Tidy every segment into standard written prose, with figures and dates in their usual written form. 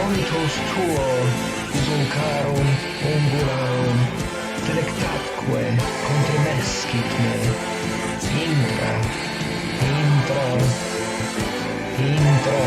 Quantos tuo usum umbulanum delectatque contremescit me. Intra, intro.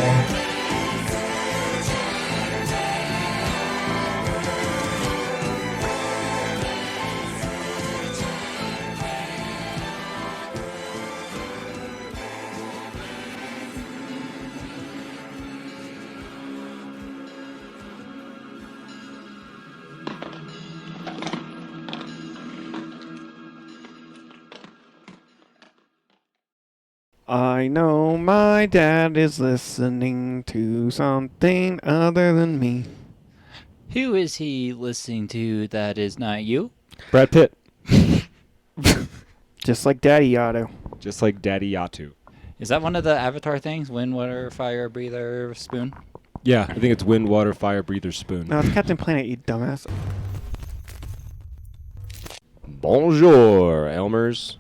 I know my dad is listening to something other than me. Who is he listening to that is not you? Brad Pitt. Just like Daddy Otto. Just like Daddy Yatu. Is that one of the Avatar things? Wind, water, fire, breather, spoon? Yeah, I think it's wind, water, fire, breather, spoon. No, it's Captain Planet, you dumbass. Bonjour, Elmers.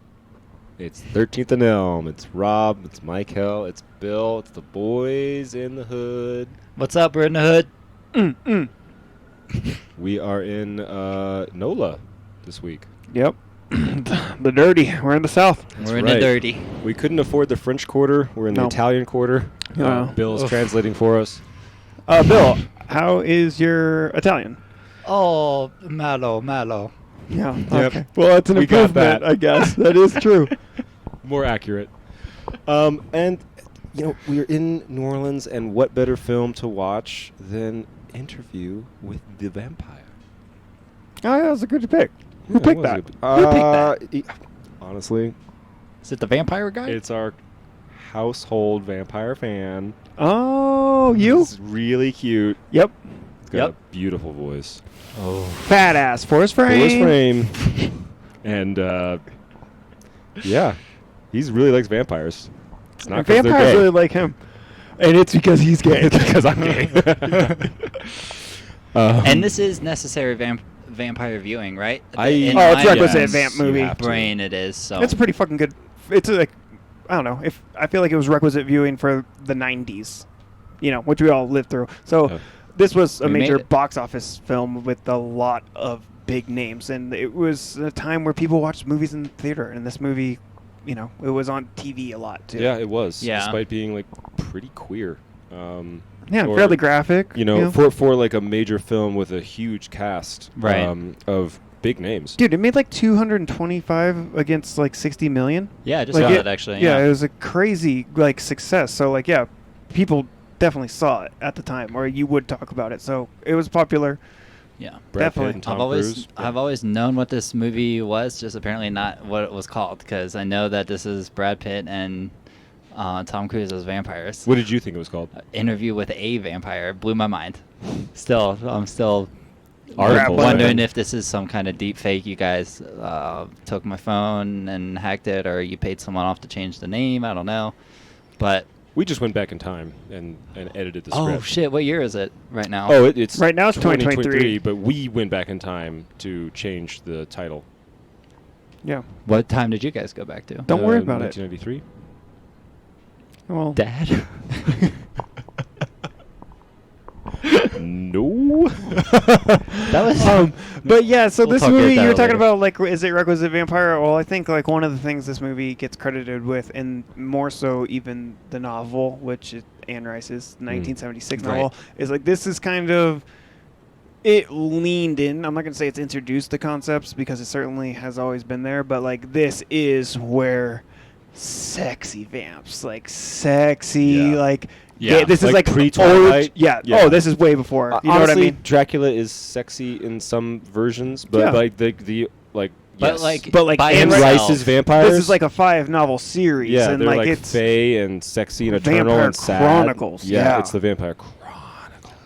It's 13th and Elm. It's Rob. It's Mykel. It's Bill. It's the boys in the hood. What's up? We're in the hood. We are in NOLA this week. Yep. The dirty. We're in the South. We're in the dirty. We couldn't afford the French Quarter. We're in the Italian Quarter. Bill's translating for us. Bill, how is your Italian? Oh, malo. Yeah. Yep. Okay. Well, that's an We got improvement, that. I guess. That is true. More accurate. And, we're in New Orleans, and what better film to watch than Interview with the Vampire? Oh, yeah, that was a good pick. Who picked that? Who picked that? Honestly, Is it the vampire guy? it's our household vampire fan. Oh, you? It's really cute. Yep. It's got a beautiful voice. Oh. Fat ass. Force frame. And, yeah, he really likes vampires. It's not And 'cause they're vampires gay. really like him. And it's because he's gay. It's because I'm gay. And this is necessary vampire viewing, right? it's my requisite vamp movie. You have to. brain it is. So It's a pretty fucking good. It's like, I don't know. I feel like it was requisite viewing for the 90s, which we all lived through. So this was a We made major it. box office film with a lot of big names. And it was a time where people watched movies in the theater. And this movie, it was on TV a lot, too. Yeah, it was. Yeah. Despite being pretty queer. Yeah, or, fairly graphic. For like a major film with a huge cast Right. of big names. Dude, it made like 225 against like 60 million. yeah, I just Like saw it- that actually. Yeah, it was a crazy success. So people definitely saw it at the time, or you would talk about it. So it was popular. Yeah. Brad Definitely. Pitt and Tom Cruise. I've always known what this movie was, just apparently not what it was called, because I know that this is Brad Pitt and Tom Cruise as vampires. What did you think it was called? Interview with a Vampire blew my mind. I'm still Article, wondering right? if this is some kind of deep fake. You guys took my phone and hacked it, or you paid someone off to change the name. I don't know, but We just went back in time and edited the oh script. shit, what year is it right now? Oh, it's Right now it's 2023. but we went back in time to change the title. Yeah. What time did you guys go back to? Don't worry about it. 1993. Well, Dad. No. That was. but yeah, so We'll this talk movie about you were that talking later. about, is it requisite vampire? Well, I think one of the things this movie gets credited with, and more so even the novel, which is Anne Rice's 1976 Right. novel, is this is kind of. It leaned in. I'm not going to say it's introduced the concepts because it certainly has always been there, but this is where sexy vamps, sexy, Yeah. Yeah. this is pre-Twilight. Yeah. Yeah. Oh, this is way before. You know Honestly, what I mean? Dracula is sexy in some versions, but Yeah. But yes. But by Anne Anne himself. Rice's vampires. This is a 5-novel series, yeah, and they're it's fey and sexy and eternal Vampire and sad. Chronicles, yeah. It's the Vampire Chronicles.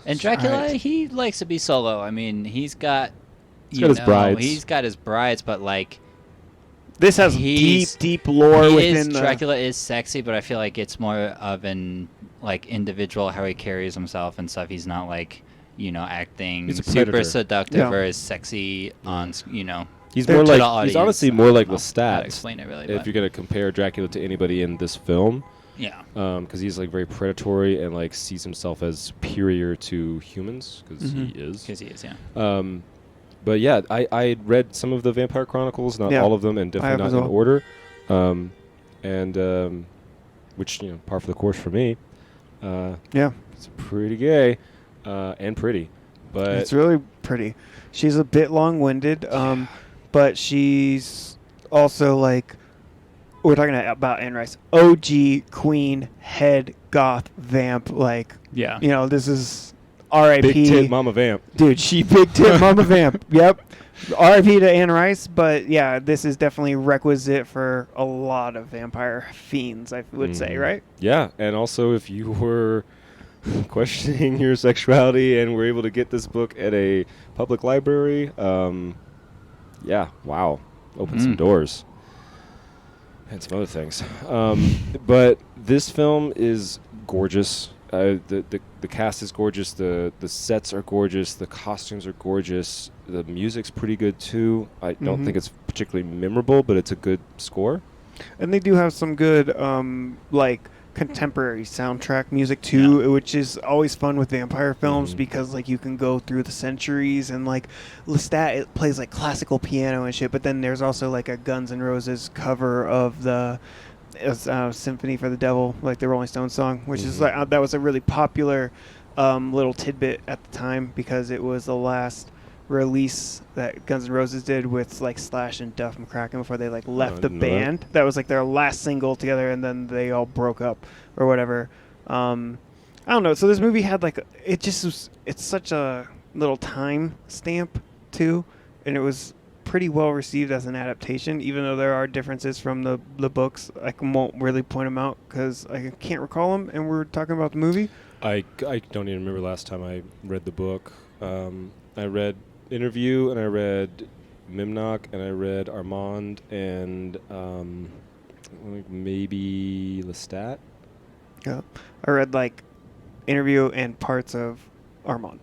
And Dracula, Right. he likes to be solo. I mean, he's got his brides. He's got his brides, but this has He's- deep lore he within is, the. Dracula is sexy, but I feel like it's more of an individual how he carries himself and stuff. He's not acting He's a super predator. seductive Yeah. or as sexy on He's to more the he's audience. honestly I more don't like know how to Lestat. explain it really. If but- you're gonna compare Dracula to anybody in this film, Yeah. Because he's like very predatory and like sees himself as superior to humans because he is. Because he is, yeah. But yeah, I read some of the Vampire Chronicles, not Yeah, all of them, and I definitely have not as in well. order. Which par for the course for me. Yeah. It's pretty gay, and pretty, but It's really pretty. She's a bit long-winded, but she's also like, we're talking about Anne Rice, OG queen head goth vamp. Like, Yeah. this is R.I.P. big tit mama vamp. Dude, she big tit mama vamp. Yep. R.I.P. to Anne Rice, but yeah, this is definitely requisite for a lot of vampire fiends, I would say, right? Yeah, and also if you were questioning your sexuality and were able to get this book at a public library, yeah, wow, open some doors. And some other things. But this film is gorgeous. The cast is gorgeous. The sets are gorgeous. The costumes are gorgeous. The music's pretty good too. I don't think it's particularly memorable, but it's a good score. And they do have some good, like, contemporary soundtrack music too, which is always fun with vampire films because like you can go through the centuries and like Lestat, it plays like classical piano and shit, but then there's also like a Guns N' Roses cover of the Symphony for the Devil, like the Rolling Stones song, which is like that was a really popular little tidbit at the time because it was the last release that Guns N' Roses did with like Slash and Duff McCracken before they like left the band. That was like their last single together, and then they all broke up or whatever. I don't know. So this movie had like it's such a little time stamp too, and it was pretty well received as an adaptation, even though there are differences from the books. I won't really point them out because I can't recall them, and we're talking about the movie. I don't even remember last time I read the book. I read Interview, and I read Mimnock, and I read Armand, and maybe Lestat. Yeah, I read like Interview and parts of Armand.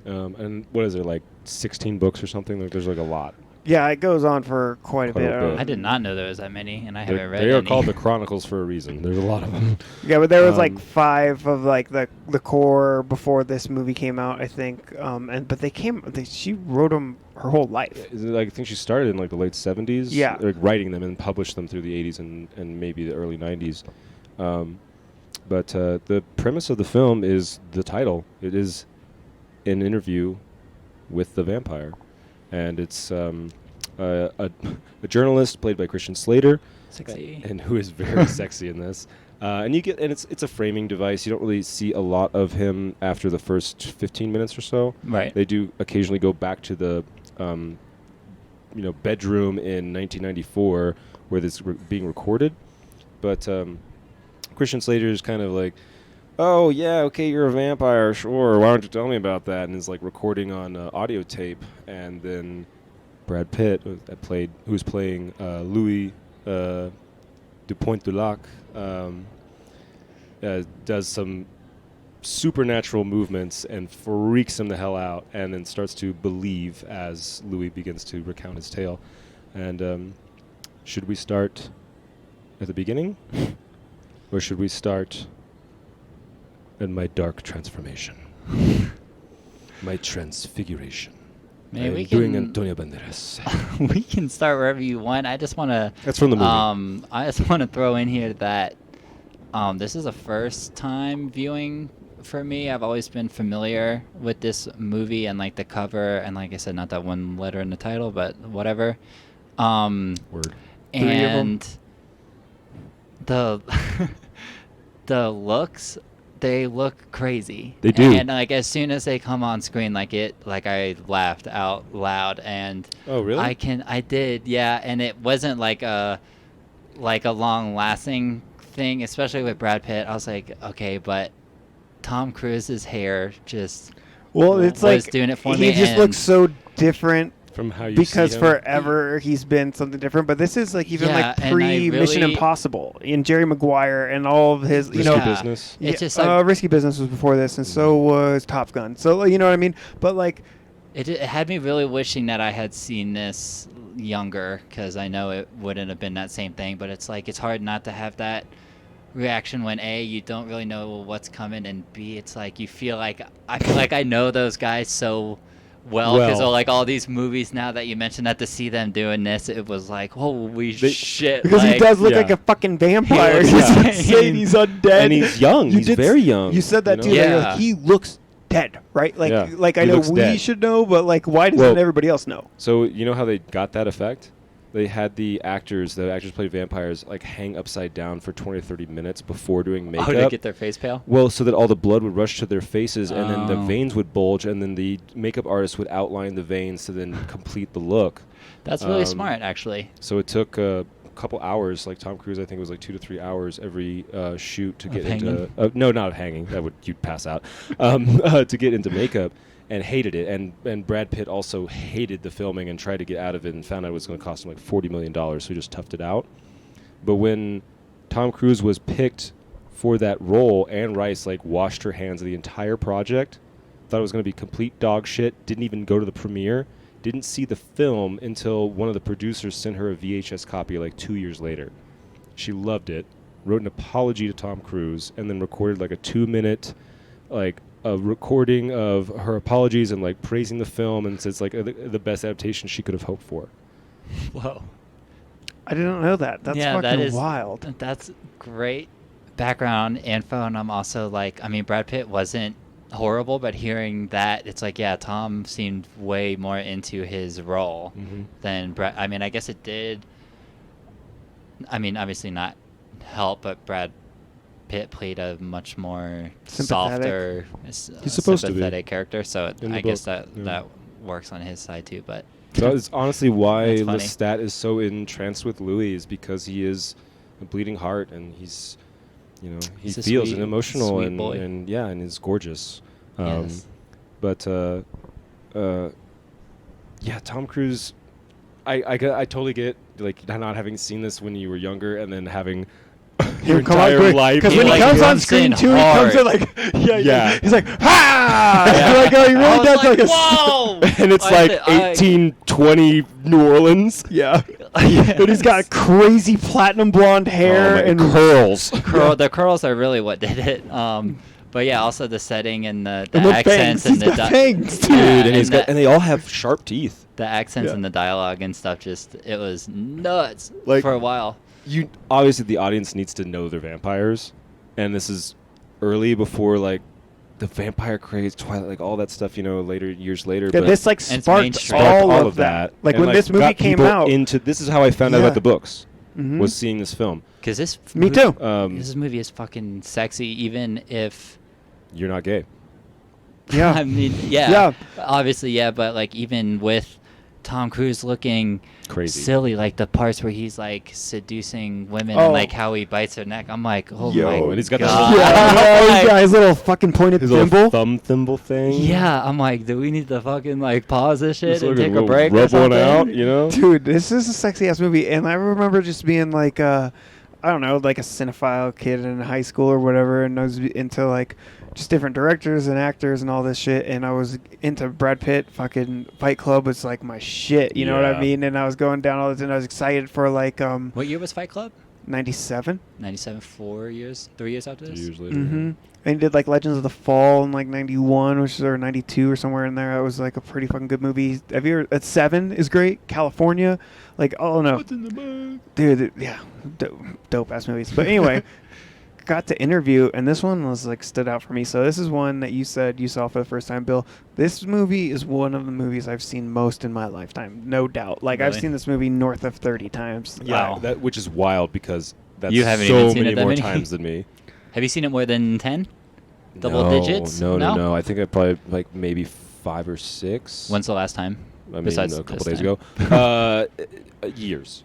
And what is there, like 16 books or something? Like there's like a lot. Yeah, it goes on for quite a bit. I did not know there was that many, and I haven't read They are any. called the Chronicles for a reason. There's a lot of them. Yeah, but there was like 5 of like the core before this movie came out, I think. But she wrote them her whole life. I think she started in like the late 70s. Yeah, like writing them and published them through the 80s and maybe the early 90s. But the premise of the film is the title. It is an interview with the vampire. And it's a journalist played by Christian Slater, Sexy. and who is very sexy in this. And it's a framing device. You don't really see a lot of him after the first 15 minutes or so. Right. They do occasionally go back to the bedroom in 1994 where this is being recorded, but Christian Slater is kind of like, oh, yeah, okay, you're a vampire, sure. Why don't you tell me about that? And is like recording on audio tape. And then Brad Pitt, who's playing Louis Dupont du Lac, does some supernatural movements and freaks him the hell out, and then starts to believe as Louis begins to recount his tale. And should we start at the beginning? Or should we start and my dark transformation, my transfiguration? Maybe we doing can Antonio Banderas. we can start wherever you want. I just want to. That's from the movie. I just want to throw in here that this is a first time viewing for me. I've always been familiar with this movie and like the cover and like I said, not that one letter in the title, but whatever. Word. And the the looks. They look crazy. They do. And like as soon as they come on screen, I laughed out loud. And oh, really? I did, yeah. And it wasn't like a long lasting thing, especially with Brad Pitt. I was like, okay, but Tom Cruise's hair just it's was like doing it for me. He just looks so different. From how you because see him. Forever he's been something different, but this is like even like pre Mission Impossible in Jerry Maguire and all of his Risky Business. It's just like, Risky Business was before this, and so was Top Gun. So you know what I mean. But like, it had me really wishing that I had seen this younger because I know it wouldn't have been that same thing. But it's like it's hard not to have that reaction when A, you don't really know what's coming, and B, it's like you feel like I feel like I know those guys so well because of like all these movies now that you mentioned that to see them doing this, it was like holy shit. Because like, he does look yeah. like a fucking vampire. He He's looks insane. He's undead. And he's young. You He's did very young. You said that you too. know? Like, you're Yeah. like, he looks dead, right? Like, Yeah. like I He know looks we dead. should know, but like, why doesn't Well- everybody else know? So you know how they got that effect? They had the actors played vampires, like hang upside down for 20 or 30 minutes before doing makeup. Oh, to get their face pale? Well, so that all the blood would rush to their faces, and then the Oh. veins would bulge, and then the makeup artist would outline the veins to then complete the look. That's really smart, actually. So it took a couple hours. Like Tom Cruise, I think it was like 2 to 3 hours every shoot to Of get hanging? into. No, not of hanging. That would you'd pass out. To get into makeup. And hated it, and Brad Pitt also hated the filming and tried to get out of it, and found out it was going to cost him like $40 million, so he just toughed it out. But when Tom Cruise was picked for that role, Anne Rice like washed her hands of the entire project, thought it was going to be complete dog shit, didn't even go to the premiere, didn't see the film until one of the producers sent her a VHS copy like 2 years later. She loved it, wrote an apology to Tom Cruise, and then recorded like a 2-minute like a recording of her apologies and like praising the film, and says like the best adaptation she could have hoped for. Whoa. I didn't know that. That's Yeah, fucking that is- wild. That's great background info, and I'm also like, I mean, Brad Pitt wasn't horrible, but hearing that, it's like, yeah, Tom seemed way more into his role than Brad. I mean, I guess it did. I mean, obviously not help, but Brad Pitt played a much more Sympathetic. softer, He's supposed to be. sympathetic character, so In the I guess book, that yeah. that works on his side too. But So it's honestly why That's funny. Lestat is so entranced with Louis, is because he is a bleeding heart, and he's, he He's a feels sweet- and emotional, sweet and, boy. and yeah, and is gorgeous. Yes. But yeah, Tom Cruise, I totally get like not having seen this when you were younger, and then having your entire life. Because when he like, comes on comes screen in too, he comes in hard. like, yeah. Yeah. He's like, ha! Yeah. Like, oh, he I really was does like a. whoa! And it's like 1820 New Orleans. Yeah. Yes. And he's got crazy platinum blonde hair and curls. The curls are really what did it. But yeah, also the setting and the and the accents fangs. and He's the got fangs too. Yeah, Dude, and, and that- and they all have sharp teeth. the accents Yeah. and the dialogue and stuff. Just it was nuts Like- for a while. You obviously the audience needs to know they're vampires, and this is early before like the vampire craze, Twilight, like all that stuff. Years later. Yeah, but this like And it's sparked mainstream. all of that. Like and, when this movie got came people out. into this is how I found out Yeah. about the books. Mhm. Was seeing this film. Because this Me too. This movie is fucking sexy, even if You're not gay. Yeah. I mean, yeah, Yeah. obviously, yeah, but like even with Tom Cruise looking Crazy. silly, like the parts where he's like seducing women Oh. and like how he bites their neck, I'm like, oh Yo, my and he's got god. that Yeah, Like, he's got his little fucking pointed His thimble. little thumb thimble thing. yeah, I'm like, do we need to fucking like pause this shit Just and like take a little break or rub one something? out, Dude, this is a sexy ass movie, and I remember just being like, I don't know, like a cinephile kid in high school or whatever, and I was into like just different directors and actors and all this shit, and I was into Brad Pitt. Fucking Fight Club was like my shit, you know what I Yeah. mean? And I was going down all this, and I was excited for like What year was Fight Club? 97. 97, 3 years after this? 3 years later. Mm-hmm. And he did like Legends of the Fall in like 91, which is or 92 or somewhere in there. It was like a pretty fucking good movie. Have you ever? Seven is great. California, like oh no, What's in the bag? dude, yeah, dope ass movies. But anyway, got to interview, and this one was like stood out for me. So this is one that you said you saw for the first time, Bill. This movie is one of the movies I've seen most in my lifetime, no doubt. Like I've Really? seen this movie north of 30 times. Yeah, Wow. that which is wild because that's You haven't so even seen many it that more many? times than me. Have you seen it more than 10? Double No, digits? No. I think I probably like maybe 5 or 6. When's the last time? I mean, besides a couple this days time? ago. Years.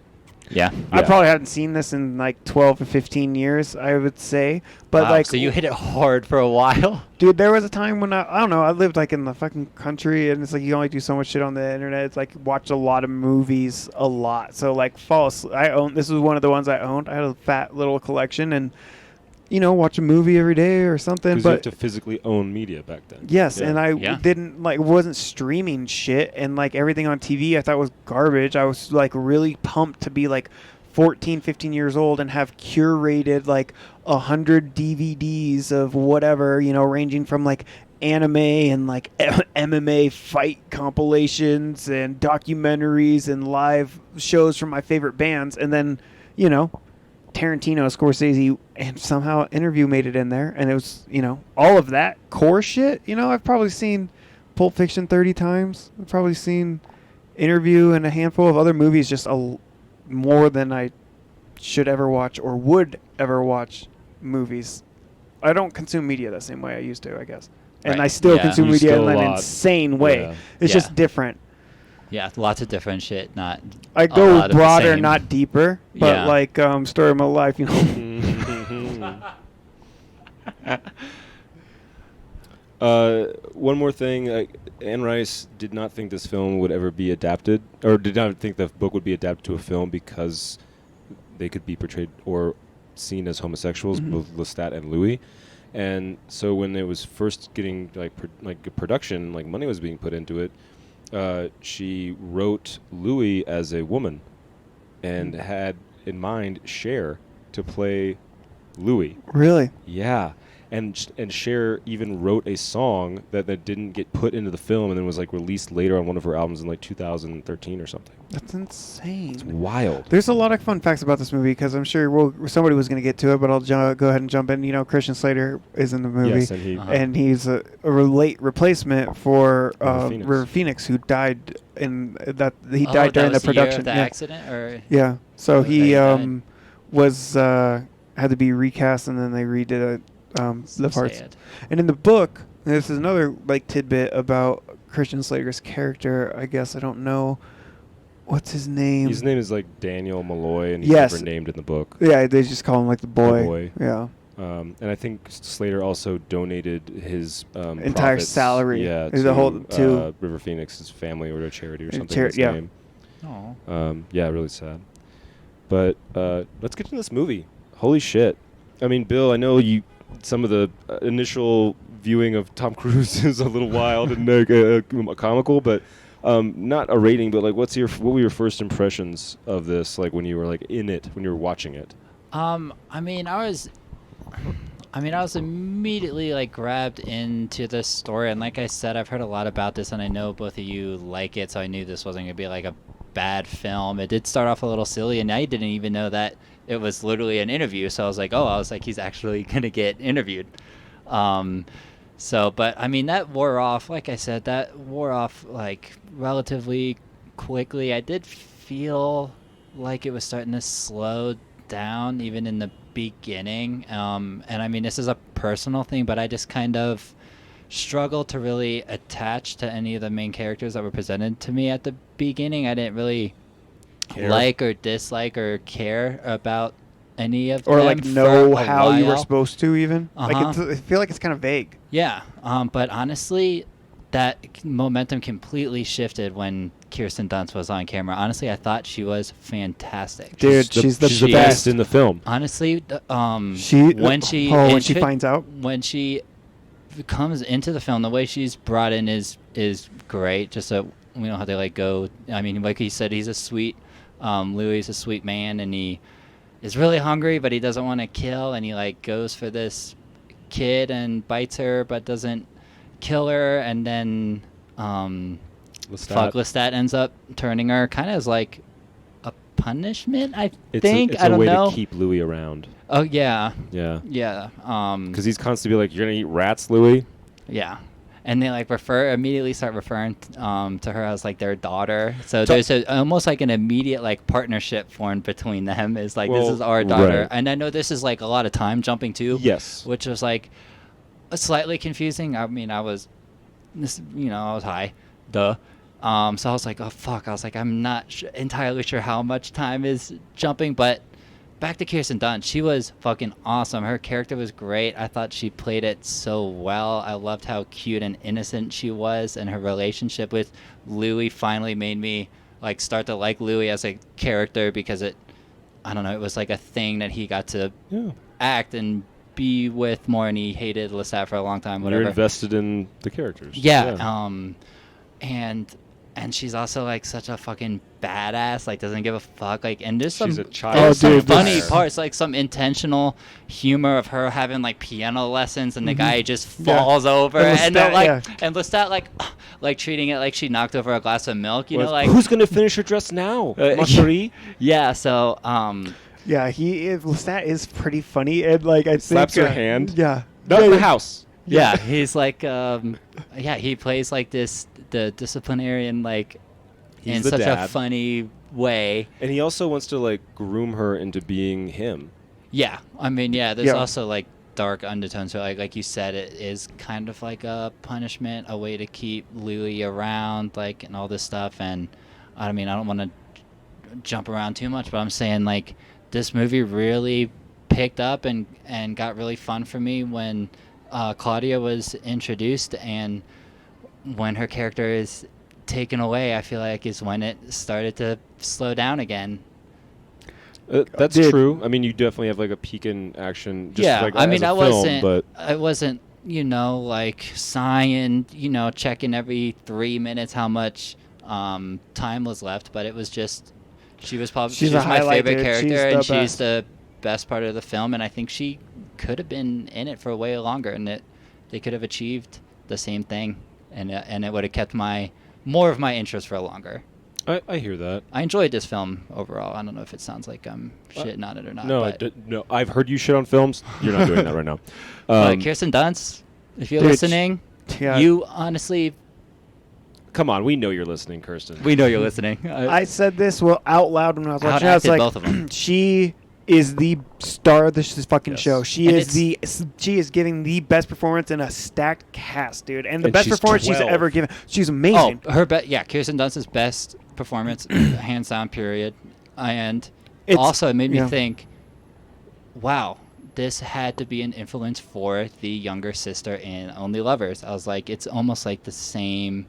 Yeah. I Yeah. probably hadn't seen this in like 12 to 15 years, I would say. But Wow, like, so you hit it hard for a while. dude, there was a time when I don't know, I lived like in the fucking country, and it's like you only do so much shit on the internet. It's like watch a lot of movies a lot. So like this was one of the ones I owned. I had a fat little collection, and watch a movie every day or something. Because you have But to physically own media back then. yes, Yeah. and I Yeah. didn't wasn't streaming shit, and like everything on TV I thought was garbage. I was like really pumped to be like 14, 15 years old and have curated like 100 DVDs of whatever, ranging from like anime and like MMA fight compilations and documentaries and live shows from my favorite bands. And then, Tarantino, Scorsese, and somehow Interview made it in there. And it was, all of that core shit. I've probably seen Pulp Fiction 30 times. I've probably seen Interview and a handful of other movies just more than I should ever watch or would ever watch movies. I don't consume media the same way I used to, I guess. And Right. I still Yeah. consume You media still in a an lot. insane way. Yeah. It's Yeah. just different. Yeah, lots of different shit. Not I a go lot of the broader, same. not deeper. But Yeah. like story of my life, One more thing. Anne Rice did not think this film would ever be adapted, or did not think the book would be adapted to a film because they could be portrayed or seen as homosexuals, both Lestat and Louis. And so when it was first getting production, like money was being put into it, she wrote Louis as a woman and had in mind Cher to play Louis. really. Yeah. And Cher even wrote a song that didn't get put into the film and then was like released later on one of her albums in like 2013 or something. That's insane. It's wild. There's a lot of fun facts about this movie because I'm sure somebody was going to get to it, but I'll go ahead and jump in. Christian Slater is in the movie. Yes, and he And he's a late replacement for River Phoenix. River Phoenix, who died during Oh, the that was the year production. of the yeah. accident, or Yeah. So Oh, he that he died. was had to be recast, and then they redid it, the parts. sad. And in the book, this is another like tidbit about Christian Slater's character. I guess I don't know what's his name. his name is like Daniel Malloy, and he's Yes. never named in the book. Yeah, they just call him like the boy. boy. Yeah. And I think Slater also donated his Entire profits, salary. yeah, The to, whole- to- River Phoenix's family or to a charity or A something. chari- His yeah. name. Oh. Yeah, really sad. But let's get to this movie. Holy shit! I mean, Bill, I know some of the initial viewing of Tom Cruise is a little wild and comical, but not a rating. But like, what were your first impressions of this? Like when you were like in it, when you were watching it. I was immediately like grabbed into this story, and like I said, I've heard a lot about this, and I know both of you like it, so I knew this wasn't gonna be like a bad film. It did start off a little silly, and I didn't even know that it was literally an interview. So I was like, he's actually gonna get interviewed. But I mean, that wore off. Like I said, that wore off like relatively quickly. I did feel like it was starting to slow down even in the beginning. And I mean, this is a personal thing, but I just kind of struggled to really attach to any of the main characters that were presented to me at the beginning. I didn't really like or dislike or care about any of them. Or like know for a how you were while. supposed to even. Like Uh-huh. I feel like it's kind of vague. Yeah, but honestly, that momentum completely shifted when Kirsten Dunst was on camera. Honestly, I thought she was fantastic. Dude, she's the best best. in the film. Honestly, When and she finds out. when she comes into the film, the way she's brought in is great. Just so we don't have to like go. I mean, like he said, he's a sweet. Louis is a sweet man, and he is really hungry, but he doesn't want to kill, and he like goes for this kid and bites her, but doesn't kill her, and then Lestat ends up turning her kind of as like a punishment. I think it's I a don't way know. to keep Louis around. Oh yeah, Yeah. yeah. Because he's constantly like, "You're gonna eat rats, Louis." Yeah, and they like immediately start referring to her as like their daughter. So there's almost like an immediate like partnership formed between them. Is like, this Well, is our daughter, right. and I know this is like a lot of time jumping too. Yes. Which was like slightly confusing. I mean, I was high, duh. So I was like, oh fuck. I was like, I'm not entirely sure how much time is jumping, but. Back to Kirsten Dunst. She was fucking awesome. Her character was great. I thought she played it so well. I loved how cute and innocent she was, and her relationship with Louis finally made me like start to like Louis as a character because it was like a thing that he got to act and be with more, and he hated Lestat for a long time. Whatever. You're invested in the characters. Yeah. And and she's also like such a fucking badass, like doesn't give a fuck, like, and there's She's some a child. there's some dude, funny this- parts, like some intentional humor of her having like piano lessons and the guy just Yeah. falls over And and they're Lestat, like yeah. and Lestat like treating it like she knocked over a glass of milk, you know, like who's gonna finish her dress now, Uh, ma chérie? yeah, so Yeah, Lestat is pretty funny, and like I Slaps think her hand. Yeah, Not yeah, in the house. yeah, he's like he plays like the disciplinarian, like He's in the such a dad. funny way. And he also wants to like groom her into being him. Yeah, I mean, yeah, there's Yeah. also like dark undertones. So like you said, it is kind of like a punishment, a way to keep Louis around, like, and all this stuff. And I mean, I don't want to jump around too much, but I'm saying like this movie really picked up and got really fun for me when Claudia was introduced, and when her character is taken away, I feel like is when it started to slow down again. That's Dude. true. I mean, you definitely have like a peak in action. Just Yeah, like, I as mean, a I film, wasn't, but I wasn't, you know, like sighing, you know, checking every 3 minutes how much time was left, but it was just, she was probably She's she a was my highlight, favorite dude. character, She's and the she's best. the best part of the film, and I think she could have been in it for way longer, and they could have achieved the same thing, and it would have kept more of my interest for longer. I hear that. I enjoyed this film overall. I don't know if it sounds like I'm shitting on it or not. No, but, no. I've heard you shit on films. You're not doing that right now. Kirsten Dunst, if you're Dude, listening, yeah. you honestly, Come on, we know you're listening, Kirsten. we know you're listening. I said this out loud when I was watching. I was Out-acted like, both of 'em. she is the star of this fucking Yes. show. She And she is giving the best performance in a stacked cast, dude, and the And best she's performance 12. she's ever given. She's amazing. Kirsten Dunst's best performance, hands down, period. And It's- also, it made me yeah. think, wow, this had to be an influence for the younger sister in Only Lovers. I was like, it's almost like the same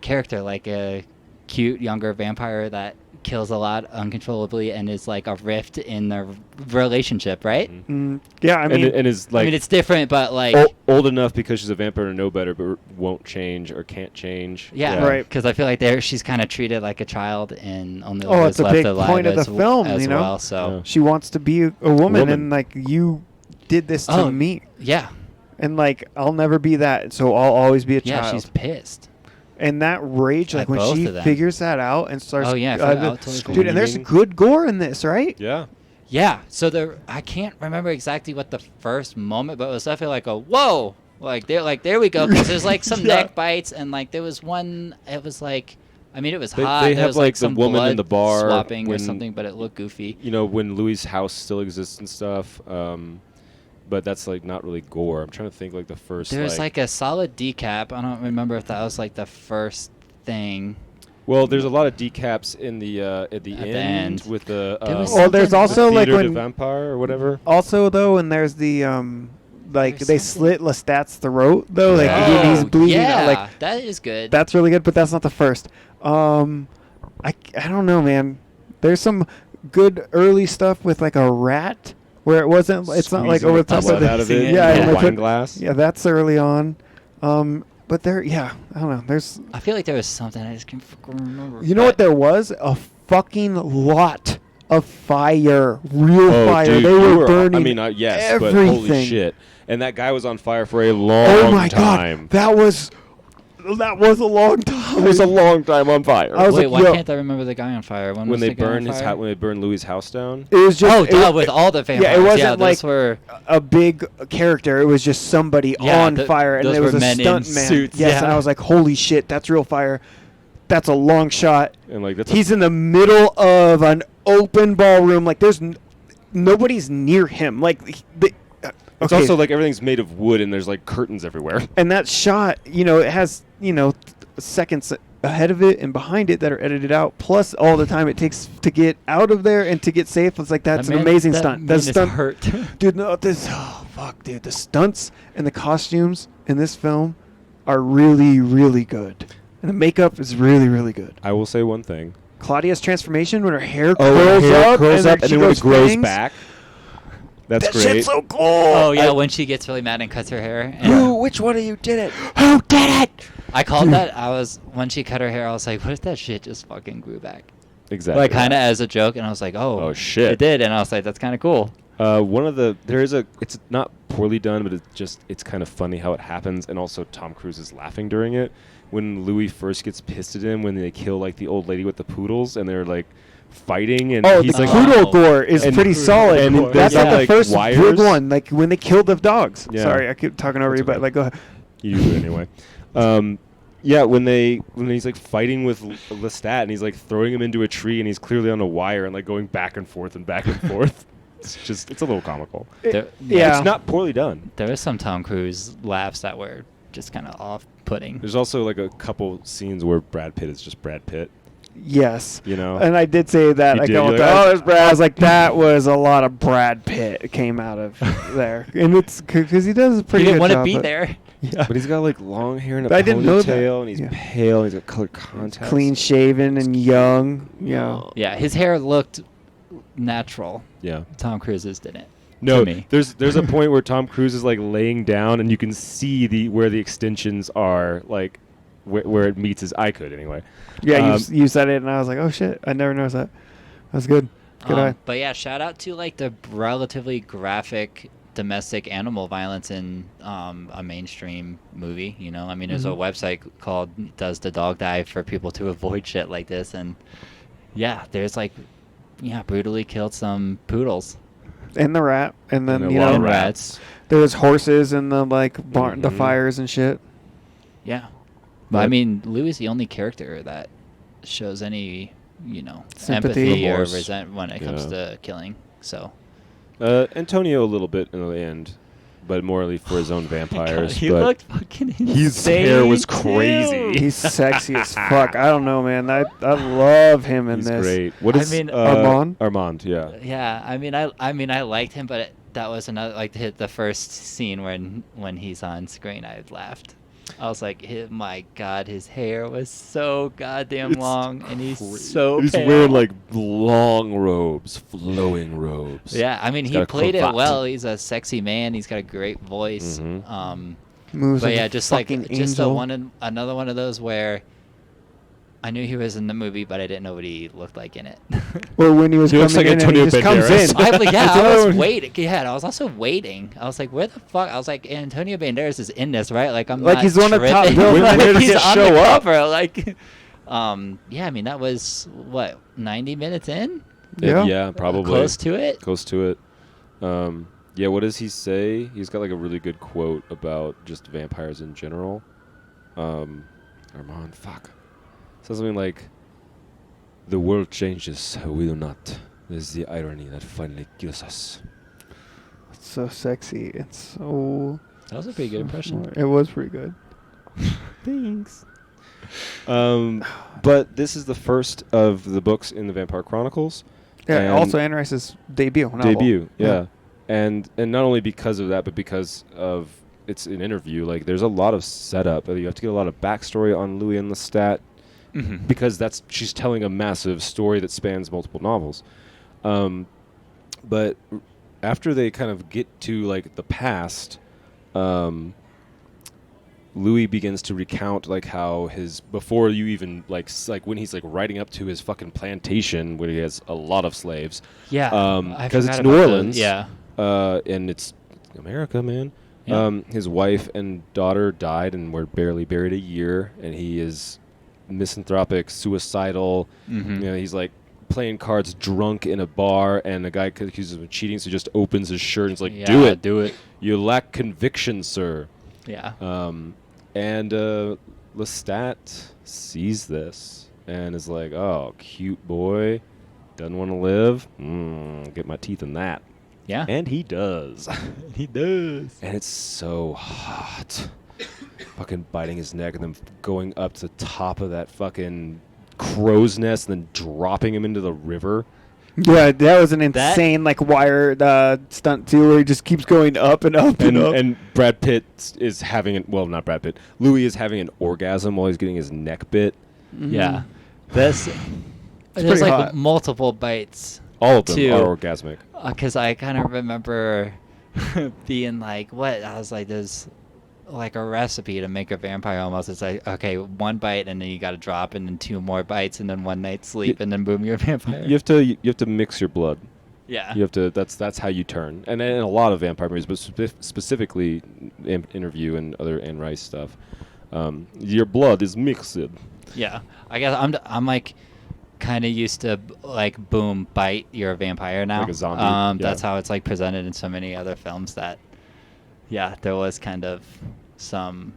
character, like a cute younger vampire that kills a lot uncontrollably and is like a rift in the relationship, right? Yeah, I mean, and is like I mean, it's different, but like, old enough because she's a vampire to know better, but won't change or can't change. yeah, Right. Because I feel like she's kind of treated like a child in Only Oh, Lovers it's a Left big Alive point of the as, film, as you know? well. So Yeah. she wants to be a woman, Woman. and like you did this to Oh, me, yeah, and like I'll never be that, so I'll always be a yeah, child. she's pissed. And that rage, like At when both she of them. figures that out and starts. Oh, yeah, I forgot. I'll totally dude, and there's screaming. good gore in this, right? Yeah. Yeah, so I can't remember exactly what the first moment, but it was definitely like a whoa, there we go. 'Cause there's like some Yeah. neck bites, and like there was one. It was like, I mean, it was They- hot. they there have, was like, the some woman in blood the bar swapping or when- something, but it looked goofy. You know, when Louis' house still exists and stuff. But that's like not really gore. I'm trying to think like the first. There was like a solid decap. I don't remember if that was like the first thing. Well, there's a lot of decaps in the at the At the end end. with the. There was Well, there's something- also the like Theater de when Vampire or whatever. also though, and there's the like There's they something- slit Lestat's throat though, like Yeah. he's bleeding. yeah, Like that is good. that's really good, but that's not the first. I don't know, man. There's some good early stuff with like a rat where it wasn't. It's not like Squeezing over the the top blood of the out of it. Yeah, in and a they wine put- glass. Yeah, that's early on. But there, yeah, I don't know. There's, I feel like there was something I just can't fucking remember. you know what? There was a fucking lot of fire, real fire. Dude, They you were burning. I mean, yes, but holy everything. shit! And that guy was on fire for a long Oh my time. god, that was a long time. It was a long time on fire. I was Wait, like, why yo. can't I remember the guy on fire? When when was they the guy on burned his fire? house, when they burned Louis' house down. It was just Oh, duh, it, with all the vampires. yeah, it wasn't those like were. a big character. It was just somebody Yeah, on fire, and those there was were a men in stunt man. suits, Yes, yeah. and I was like, "Holy shit, that's real fire! That's a long shot." And like that's He's in the middle of an open ballroom. Like there's nobody's near him. Like it's okay. also like everything's made of wood and there's like curtains everywhere. And that shot, it has seconds ahead of it and behind it that are edited out, plus all the time it takes to get out of there and to get safe. It's like that's That an man- amazing that stunt. man That is stunt, hurt. dude. No, dude. The stunts and the costumes in this film are really, really good, and the makeup is really, really good. I will say one thing. Claudia's transformation when her hair Oh, curls hair up, curls up, then and she then when goes it grows fangs. back. That's That great. shit's so cool. Oh yeah, I- when she gets really mad and cuts her hair. And Who? Which one of you did it? Who did it? I called that. When she cut her hair, I was like, what if that shit just fucking grew back? Exactly. Like kind of as a joke, and I was like, Oh, shit. it did, and I was like, that's kind of cool. It's not poorly done, but it's kind of funny how it happens, and also Tom Cruise is laughing during it. When Louis first gets pissed at him when they kill like the old lady with the poodles, and they're like fighting, and Oh, he's the like, poodle gore is and- pretty solid. and That's there's, like the like, first wires. big one, like when they killed the dogs. Yeah. Sorry, I keep talking over That's you, but okay. like, go ahead. You do it anyway. Yeah, when he's like fighting with Lestat and he's like throwing him into a tree and he's clearly on a wire and like going back and forth and back and forth. It's a little comical. Yeah. It's not poorly done. There was some Tom Cruise laughs that were just kind of off-putting. There's also like a couple scenes where Brad Pitt is just Brad Pitt. Yes. You know? And I did say that. You I did? go, You're like, oh, there's Brad. I was like, that was a lot of Brad Pitt came out of there. And it's because he does a He pretty didn't good want to job, be but- there. Yeah. But he's got like long hair and a I didn't know that. ponytail, and he's Yeah. pale. And he's got colored contacts. Clean shaven and young. Yeah. Yeah, his hair looked natural. Yeah. Tom Cruise's didn't. No, to me. there's a point where Tom Cruise is like laying down, and you can see where the extensions are, like where it meets his eye could anyway. Yeah, you said it, and I was like, oh, shit. I never noticed that. That's good. Good eye. But yeah, shout out to like the relatively graphic domestic animal violence in a mainstream movie. You know, I mean, there's a website called "Does the Dog Die?" for people to avoid shit like this, and yeah, there's like, brutally killed some poodles. And the rat. And then, And a you lot know, of rats. there was horses and the, like, barn, the Mhm. fires and shit. Yeah, but I mean, Louis is the only character that shows any, Sympathy. empathy or Remorse. resent when it comes Yeah. to killing. So Antonio a little bit in the end, but morally for his own vampires. he but looked fucking insane. his hair was too. crazy. He's sexy as fuck. I don't know, man. I love him in he's this. great. What I is mean, Armand? Armand, yeah. Yeah, I mean, I liked him, but that was another like the first scene when he's on screen. I laughed. I was like, my God, his hair was so goddamn It's long, and he's so He's pale. wearing like long robes, flowing robes. Yeah, I mean, He's he got a played it cravat. well. He's a sexy man. He's got a great voice. Mhm. Moves But like yeah, a just like fucking just angel. another one of those where I knew he was in the movie, but I didn't know what he looked like in it. Or when he was He looks coming like in and he Antonio just comes Banderas. in. I It's was own- waiting. Yeah, and I was also waiting. I was like, where the fuck? I was like, Antonio Banderas is in this, right? Like, I'm Like not he's one of the top tripping. villains. Like, Where does he's he on show the up? cover. Like, yeah, I mean, that was, 90 minutes in? Yeah. Probably Close to it? Close to it. Yeah, what does he say? He's got like a really good quote about just vampires in general. Armand, fuck. Says something like, "The world changes, we do not. This is the irony that finally kills us." It's so sexy. It's so. That was a pretty good impression. smart. It was pretty good. Thanks. But this is the first of the books in the Vampire Chronicles. Yeah. And Also, Anne Rice's debut. Novel. Debut, yeah. And not only because of that, but because of it's an interview. Like, there's a lot of setup. You have to get a lot of backstory on Louis and Lestat Mm-hmm. because she's telling a massive story that spans multiple novels. But after they kind of get to like the past, Louis begins to recount like how before you even like when he's like riding up to his fucking plantation where he has a lot of slaves. Yeah. I Because it's forgot New about Orleans. yeah. And it's America, man. Yeah. His wife and daughter died and were barely buried a year, and he is misanthropic, suicidal. Mm-hmm. You know, he's like playing cards drunk in a bar, and a guy accuses him of cheating, so he just opens his shirt and is like, "Do it, Do it. You lack conviction, sir." Yeah. And Lestat sees this and is like, "Oh, cute boy, doesn't want to live. Get my teeth in that." Yeah. And he does. he does. And it's so hot. Fucking biting his neck and then going up to the top of that fucking crow's nest and then dropping him into the river. Yeah, that was an insane like wire stunt too, where he just keeps going up and up and up. And Brad Pitt is having not Brad Pitt. Louis is having an orgasm while he's getting his neck bit. Yeah. There's pretty like hot. multiple bites. All of them Two. are orgasmic. Because I kind of remember being like, what? I was like, there's like a recipe to make a vampire almost. It's like, okay, one bite and then you got to drop and then 2 more bites and then one night's sleep and then boom, you're a vampire. You have to mix your blood. Yeah. You have to. That's how you turn. And in a lot of vampire movies, but specifically Interview and other Anne Rice stuff, your blood is mixed. Yeah. I guess I'm like kind of used to like boom bite, you're a vampire now. Like a zombie. Yeah. That's how it's like presented in so many other films that there was kind of some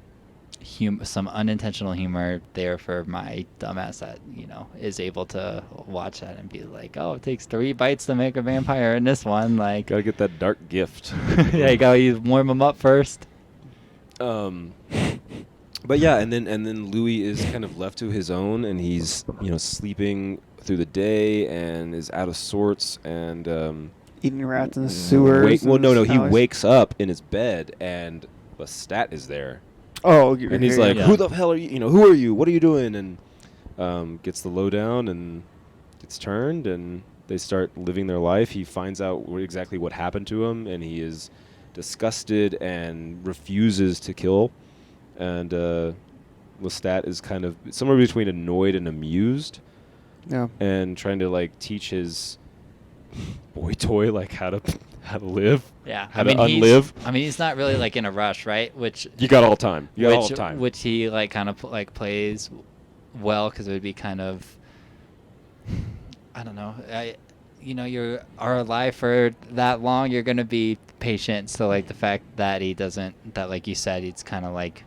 unintentional humor there for my dumbass that is able to watch that and be like, oh, it takes 3 bites to make a vampire in this one, like Gotta get that dark gift. yeah, you gotta warm them up first. But yeah, and then Louis is kind of left to his own, and he's sleeping through the day and is out of sorts and Eating rats in the sewers. He wakes up in his bed and Lestat is there. Oh, and he's like, "Who the hell are you? Who are you? What are you doing?" And gets the lowdown and gets turned, and they start living their life. He finds out exactly what happened to him, and he is disgusted and refuses to kill. And Lestat is kind of somewhere between annoyed and amused. Yeah. And trying to like teach his boy toy like how to live. Yeah. How to unlive. He's not really like in a rush, right? Which you got all time. You got all the time. Which he like kind of like plays well, because it would be kind of, I don't know. You are alive for that long, you're gonna be patient. So like the fact that he doesn't, that like you said, he's kind of like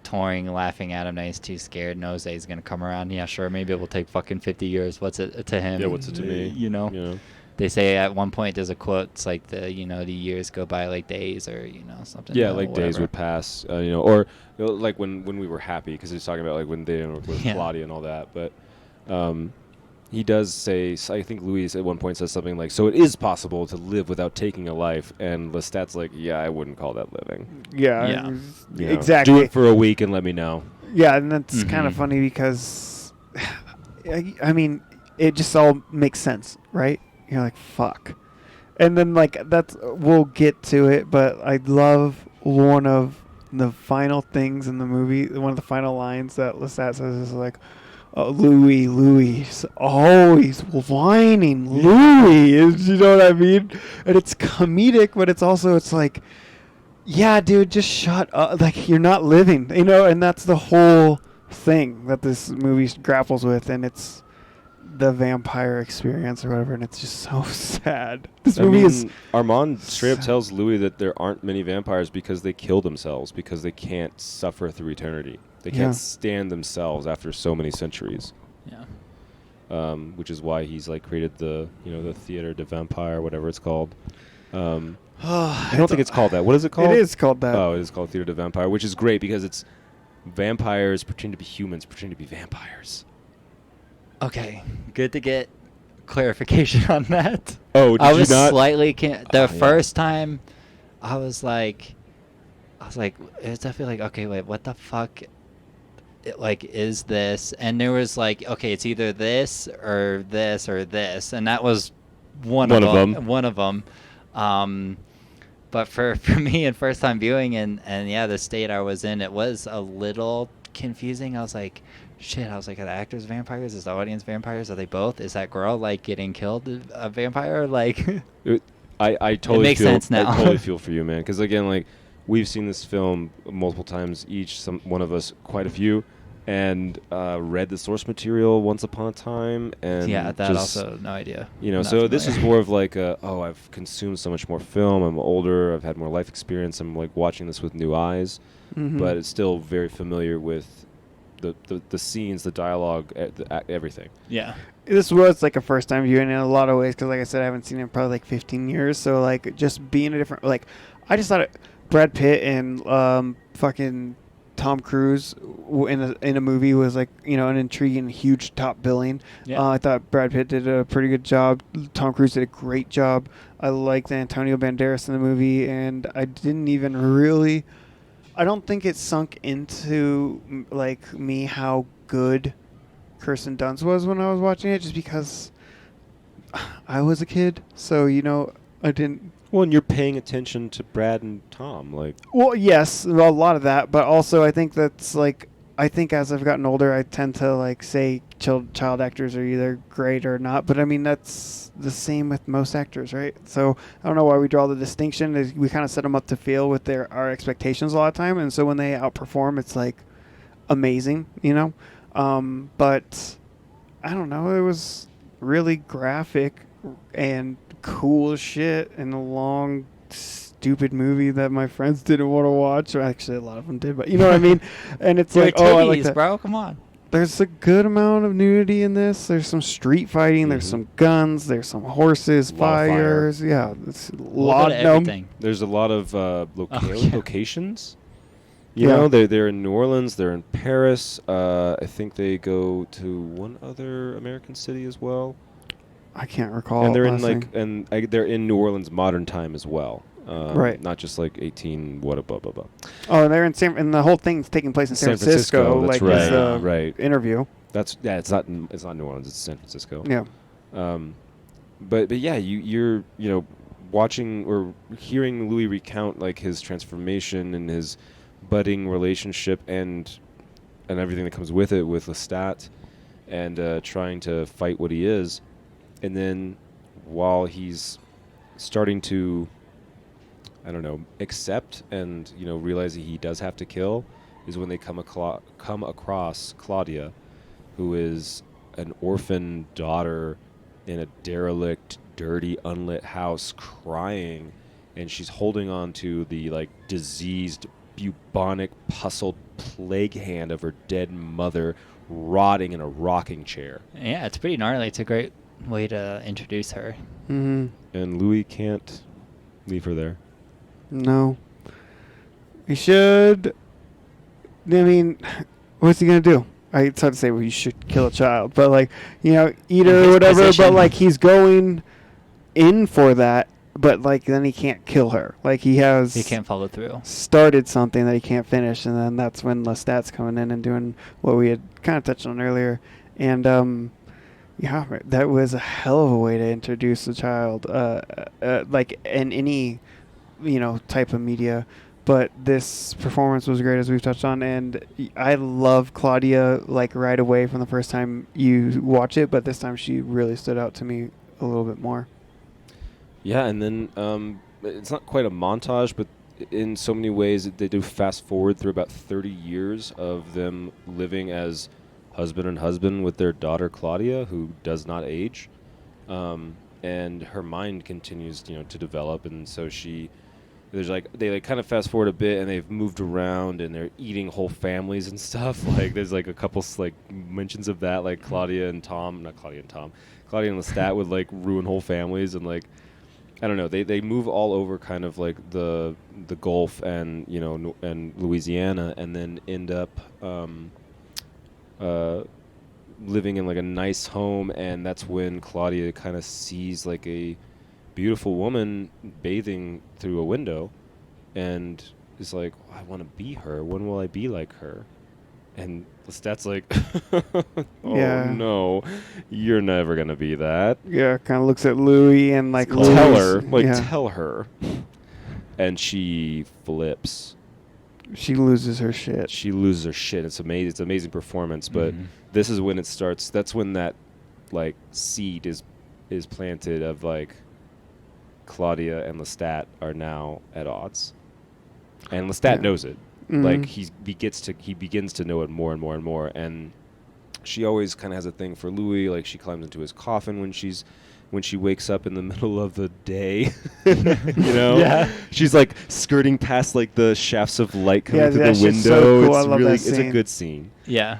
touring, laughing at him, that he's too scared, knows that he's gonna come around. Yeah, sure, maybe it will take fucking 50 years. What's it to him? Yeah, what's it to me? They say at one point there's a quote. It's like the years go by like days, or something. Yeah, like days would pass. Or like when we were happy, because he's talking about like when they were with Claudia and all that. But he does say, I think Louis at one point says something like, "So it is possible to live without taking a life," and Lestat's like, "Yeah, I wouldn't call that living." Yeah. Exactly. Do it for a week and let me know. Yeah, and that's kind of funny because, I mean, it just all makes sense, right? You're like, fuck. And then, like, we'll get to it, but I love one of the final things in the movie, one of the final lines that Lestat says is like, Louis is always whining. Louis is, you know what I mean? And it's comedic, but it's like, yeah, dude, just shut up. Like, you're not living, and that's the whole thing that this movie grapples with, and it's the vampire experience or whatever, and it's just so sad. This movie is... Armand straight up tells Louis that there aren't many vampires because they kill themselves, because they can't suffer through eternity. They can't stand themselves after so many centuries. Yeah. Which is why he's like created the Theater de Vampire, whatever it's called. I don't think it's called that. What is it called? It is called that. Oh, it is called Theater de Vampire, which is great because it's vampires pretending to be humans, pretending to be vampires. Okay, good to get clarification on that. Oh, did I was you not? Slightly first time, I was definitely like, okay, wait, what the fuck? Is this? And there was like, okay, it's either this or this or this, and that was one of them. One of them. But for me, and first time viewing, and yeah, the state I was in, it was a little confusing. I was like, shit, are the actors vampires? Is the audience vampires? Are they both? Is that girl like getting killed a vampire? Like, I totally it makes sense now. I totally feel for you, man. Because again, like, we've seen this film multiple times each. One of us, quite a few, and read the source material once upon a time. And yeah, that also no idea. So this is more of like I've consumed so much more film. I'm older. I've had more life experience. I'm like watching this with new eyes, but it's still very familiar with the scenes, the dialogue, everything. Yeah. This was like a first time viewing in a lot of ways because, like I said, I haven't seen it in probably like 15 years. So like just being a different, like, I just thought Brad Pitt and fucking Tom Cruise in a movie was like, an intriguing, huge top billing. Yeah. I thought Brad Pitt did a pretty good job. Tom Cruise did a great job. I liked Antonio Banderas in the movie, and I didn't even really. I don't think it sunk into like me how good Kirsten Dunst was when I was watching it, just because I was a kid. So I didn't Well, and you're paying attention to Brad and Tom, like. Well, yes, a lot of that, but also I think that's like I think as I've gotten older, I tend to like say child actors are either great or not. But I mean that's the same with most actors, right? So I don't know why we draw the distinction. We kind of set them up to fail with our expectations a lot of time, and so when they outperform, it's like amazing, you know. But I don't know. It was really graphic and cool as shit in a long, stupid movie that my friends didn't want to watch. Or actually, a lot of them did, but you know what I mean. And it's They're like, oh, I like titties, that. bro. Come on. There's a good amount of nudity in this. There's some street fighting. There's Mhm. some guns. There's some horses, A lot of fire. fires. Yeah, it's a A lot little bit of everything. There's a lot of yeah. locations. You Yeah. know, they're in New Orleans. They're in Paris. I think they go to one other American city as well. I can't recall. And they're in last like, thing. they're in New Orleans modern time as well. Right. Not just like 18 what blah blah blah. Oh, they're in and the whole thing's taking place in San Francisco. That's like right. this Right. interview. It's not New Orleans. It's San Francisco. Yeah. But yeah, you're watching or hearing Louis recount like his transformation and his budding relationship and everything that comes with it with Lestat and trying to fight what he is, and then while he's starting to accept and realize that he does have to kill, is when they come across Claudia, who is an orphan daughter in a derelict, dirty, unlit house, crying, and she's holding on to the like diseased, bubonic, pussled plague hand of her dead mother, rotting in a rocking chair. Yeah, it's pretty gnarly. It's a great way to introduce her. Mm-hmm. And Louis can't leave her there. No. He should. I mean, what's he gonna do? It's hard to say, well, you should kill a child, but like, eat her In or his whatever. position. But like, he's going in for that, but like, then he can't kill her. Like, he Can't follow through. started something that he can't finish, and then that's when Lestat's coming in and doing what we had kind of touched on earlier. And yeah, that was a hell of a way to introduce a child, like in any type of media. But this performance was great, as we've touched on, and I love Claudia like right away from the first time you watch it. But this time she really stood out to me a little bit more. Yeah, and then it's not quite a montage, but in so many ways they do fast forward through about 30 years of them living as husband and husband with their daughter Claudia, who does not age, and her mind continues to develop, and so they kind of fast forward a bit, and they've moved around, and they're eating whole families and stuff. Like there's like a couple like mentions of that, like Claudia and Lestat would like ruin whole families, and like I don't know, they move all over kind of like the Gulf and and Louisiana, and then end up living in like a nice home, and that's when Claudia kind of sees like a beautiful woman bathing through a window and is like, I want to be her. When will I be like her? And Lestat's like, oh Yeah. no, you're never going to be that. Yeah, kind of looks at Louis and like Tell Louis- her. Tell her. And she flips. She loses her shit. She loses her shit. It's amazing. It's an amazing performance. But this is when it starts. That's when that like seed is planted of like Claudia and Lestat are now at odds, and Lestat knows it. Mhm. Like he begins to know it more and more and more. And she always kind of has a thing for Louis. Like she climbs into his coffin when she wakes up in the middle of the day. Yeah. She's like skirting past like the shafts of light coming Yeah, through that the shit's window. so cool. I It's love really that it's a scene. good scene. Yeah.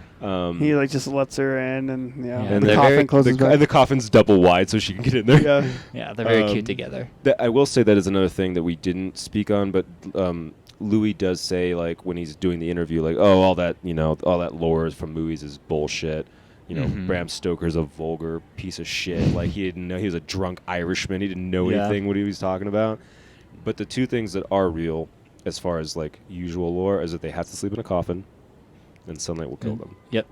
He like just lets her in, and And the they're coffin very- closes back. and the coffin's double wide so she can get in there. Yeah. Yeah, they're very Um, cute together. I will say that is another thing that we didn't speak on, but Louis does say, like, when he's doing the interview, like, oh, all that lore is from movies is bullshit. Bram Stoker's a vulgar piece of shit. Like, he didn't know. He was a drunk Irishman. He didn't know Yeah. anything what he was talking about. But the two things that are real, as far as, like, usual lore, is that they have to sleep in a coffin, and sunlight will kill them. Yep.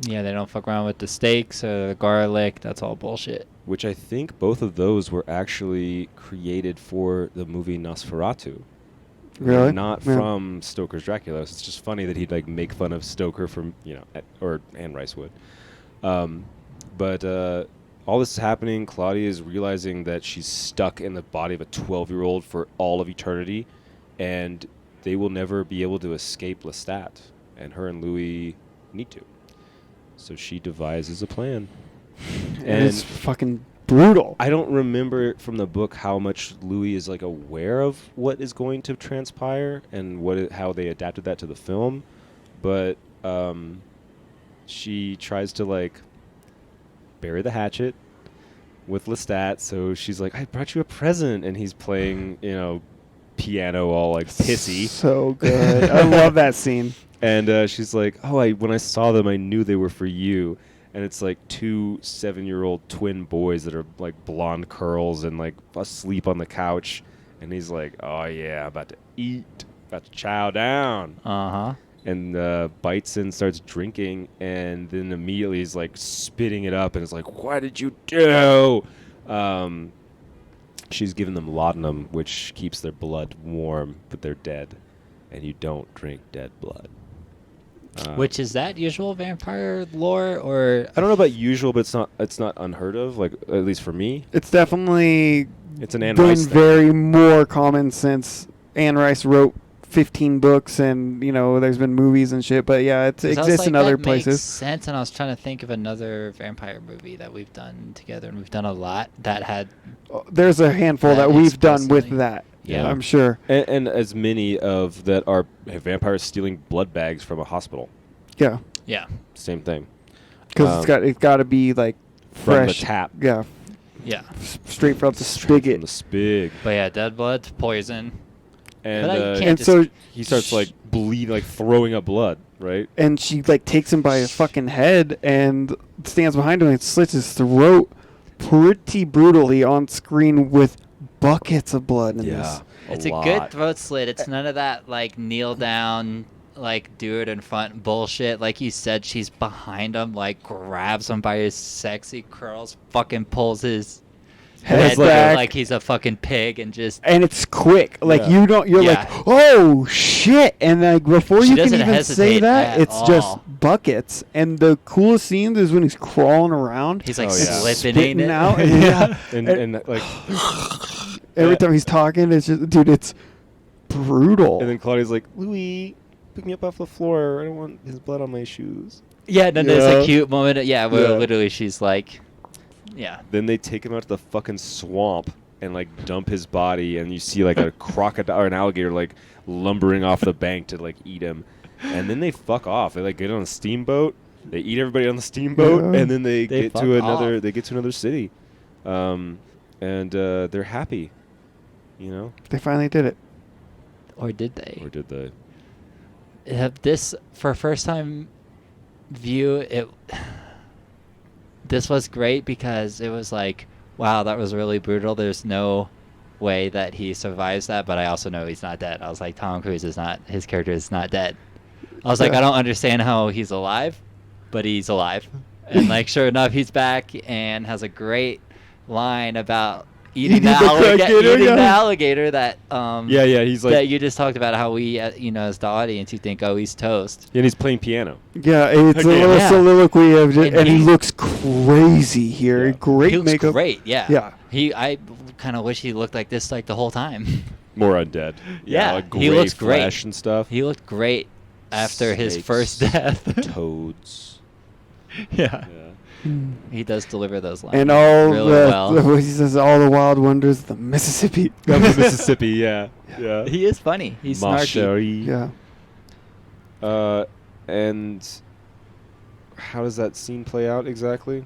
Yeah, they don't fuck around with the steaks or the garlic. That's all bullshit. Which I think both of those were actually created for the movie Nosferatu. They're Really? not Yeah. from Stoker's Dracula. It's just funny that he'd like make fun of Stoker from, or Anne Rice would. But all this is happening. Claudia is realizing that she's stuck in the body of a 12-year-old for all of eternity, and they will never be able to escape Lestat. And her and Louis need to. So she devises a plan. And it's fucking brutal. I don't remember from the book how much Louis is like aware of what is going to transpire and how they adapted that to the film, but she tries to like bury the hatchet with Lestat. So she's like, "I brought you a present," and he's playing, piano all like pissy. So good. I love that scene. And she's like, "Oh, when I saw them, I knew they were for you." And it's like 2 7-year-old twin boys that are like blonde curls and like asleep on the couch. And he's like, "Oh yeah, about to eat, about to chow down." Uh-huh. And bites in, starts drinking, and then immediately he's like spitting it up and is like, "What did you do?" She's giving them laudanum, which keeps their blood warm, but they're dead. And you don't drink dead blood. Which is that usual vampire lore, or I don't know about usual, but it's not unheard of. Like at least for me, It's definitely it's an Anne been Rice thing. very more common since Anne Rice wrote 15 books, and there's been movies and shit. But yeah, it 'Cause I was exists like, in other that makes places. sense, and I was trying to think of another vampire movie that we've done together, and we've done a lot that had. There's a handful That that we've done with explicitly. that. Yeah. I'm sure. And as many of that are vampires stealing blood bags from a hospital. Yeah, Yeah. Same thing. because it's got to be like From fresh. the tap. Yeah, Yeah. straight from the Straight spigot. from the spig. But yeah, dead blood, poison. And But I can't and just- so he starts like bleeding, like throwing up blood, right? and she like takes him by his fucking head and stands behind him and slits his throat pretty brutally on screen with buckets of blood in this. It's a good throat slit. It's none of that like kneel down, like do it in front bullshit. Like you said, she's behind him, like grabs him by his sexy curls, fucking pulls his head back. like he's a fucking pig, and just And it's quick. Like Yeah. you're Yeah. like, oh shit! And like before She you can doesn't even say hesitate that, at it's just all. buckets. And the coolest scene is when he's crawling around. he's like Oh, yeah. slipping spitting it out. Yeah. And like, Every time he's talking, it's just, dude, it's brutal. and then Claudia's like, "Louis, pick me up off the floor. I don't want his blood on my shoes." Yeah, then there's Yeah. a cute moment. Yeah, where Yeah. literally she's like, yeah. Then they take him out to the fucking swamp and like dump his body, and you see like a crocodile or an alligator like lumbering off the bank to like eat him, and then they fuck off. They like get on a steamboat. They eat everybody on the steamboat, Yeah. and then they They get fuck to another. off. They get to another city, and they're happy, They finally did it. Or did they? Or did they? This for first time view this was great because it was like, wow, that was really brutal. There's no way that he survives that, but I also know he's not dead. I was like, Tom Cruise is not, his character is not dead. I was like, Yeah. I don't understand how he's alive, but he's alive. And like, sure enough, he's back and has a great line about eating the alligator that Yeah. He's like, that you just talked about, how we as the audience, you think, oh, he's toast. and he's playing piano. Yeah, it's a Again. little Yeah. soliloquy of just, And and he he- looks crazy here. Yeah. Great He looks makeup. great, yeah. Yeah. I kind of wish he looked like this like the whole time. More undead. Yeah, like he gray looks great. flesh and stuff. He looked great after his Snakes, first death. Toads. Yeah. Yeah. He does deliver those lines And all really the well. he says all the wild wonders of the Mississippi. Up in Mississippi, yeah. Yeah. He is funny. He's snarky. Marcherie. Yeah. And how does that scene play out exactly?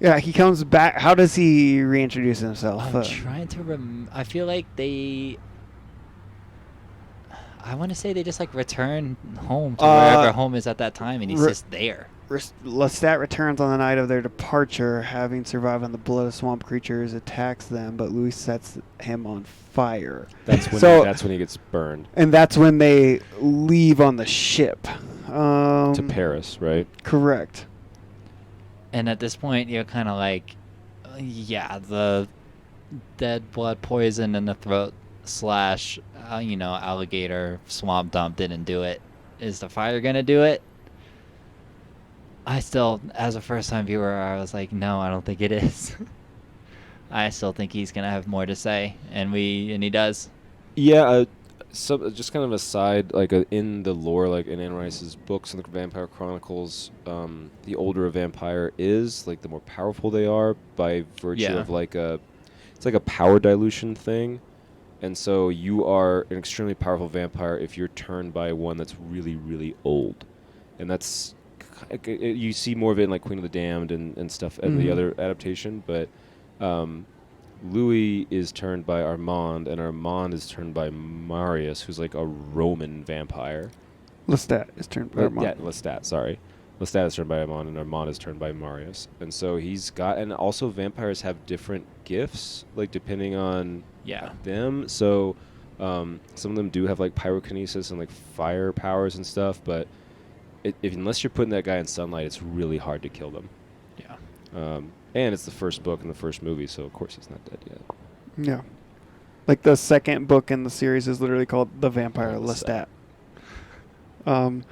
Yeah, he comes back. How does he reintroduce himself? I'm trying to I feel like I want to say they just like return home to wherever home is at that time, and he's just there. Lestat returns on the night of their departure, having survived on the blood of swamp creatures, attacks them, but Louis sets him on fire. That's when So- that's when he gets burned. And that's when they leave on the ship. to Paris, right? Correct. And at this point, you're kind of like, yeah, the dead blood poison in the throat slash, alligator swamp dump didn't do it. Is the fire gonna do it? I still, as a first-time viewer, I was like, no, I don't think it is. I still think he's gonna have more to say, and he does. Yeah. So just kind of aside, like in the lore, like in Anne Rice's books and the Vampire Chronicles, the older a vampire is, like the more powerful they are by virtue of it's like a power dilution thing. And so you are an extremely powerful vampire if you're turned by one that's really, really old. And that's, you see more of it in like Queen of the Damned and stuff and the other adaptation. But Louis is turned by Armand, and Armand is turned by Marius, who's like a Roman vampire. Lestat is turned by Armand. Yeah, Lestat, sorry. Lestat is turned by Armand, and Armand is turned by Marius. And so and also vampires have different gifts, like depending on them. So some of them do have like pyrokinesis and like fire powers and stuff, but unless you're putting that guy in sunlight, it's really hard to kill them. Yeah. And it's the first book and the first movie, so of course he's not dead yet. Yeah. Like the second book in the series is literally called The Vampire Lestat. And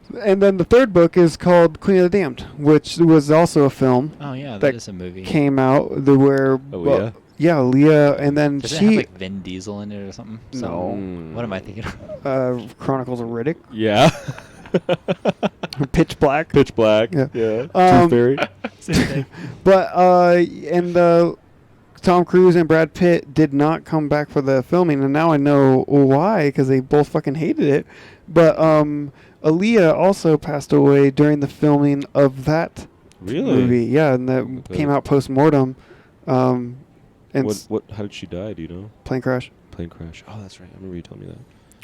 then the third book is called Queen of the Damned, which was also a film. Oh yeah, that is a movie. Came out where Aaliyah? Yeah, Leah, and then Does it have like Vin Diesel in it or something? No. What am I thinking of? Chronicles of Riddick. Yeah. Pitch Black. Pitch Black. Yeah. Tooth Fairy. But Tom Cruise and Brad Pitt did not come back for the filming, and now I know why, because they both fucking hated it. But Aaliyah also passed away during the filming of that movie. Yeah, and that came out post-mortem. And how did she die, do you know? Plane crash. Plane crash. Oh, that's right. I remember you telling me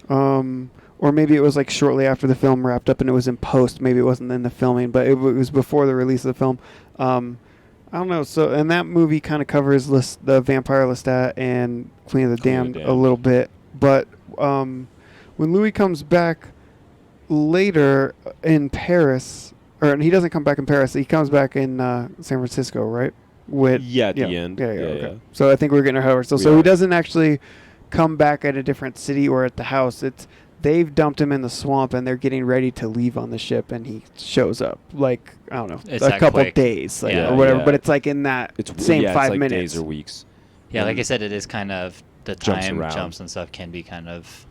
that. Or maybe it was like shortly after the film wrapped up and it was in post. Maybe it wasn't in the filming, but it was before the release of the film. I don't know. So, and that movie kind of covers the Vampire Lestat and Queen of the Damned a little bit. But when Louis comes back later in Paris, or he doesn't come back in Paris, he comes back in San Francisco, right? At the end. Yeah, okay. So I think we're getting our head. So he doesn't actually come back at a different city or at the house. They've dumped him in the swamp and they're getting ready to leave on the ship, and he shows up like, I don't know, it's a couple days or whatever. But it's like in that same 5 it's like minutes. Days or weeks. Yeah, like I said, it is kind of the time jumps and stuff can be kind of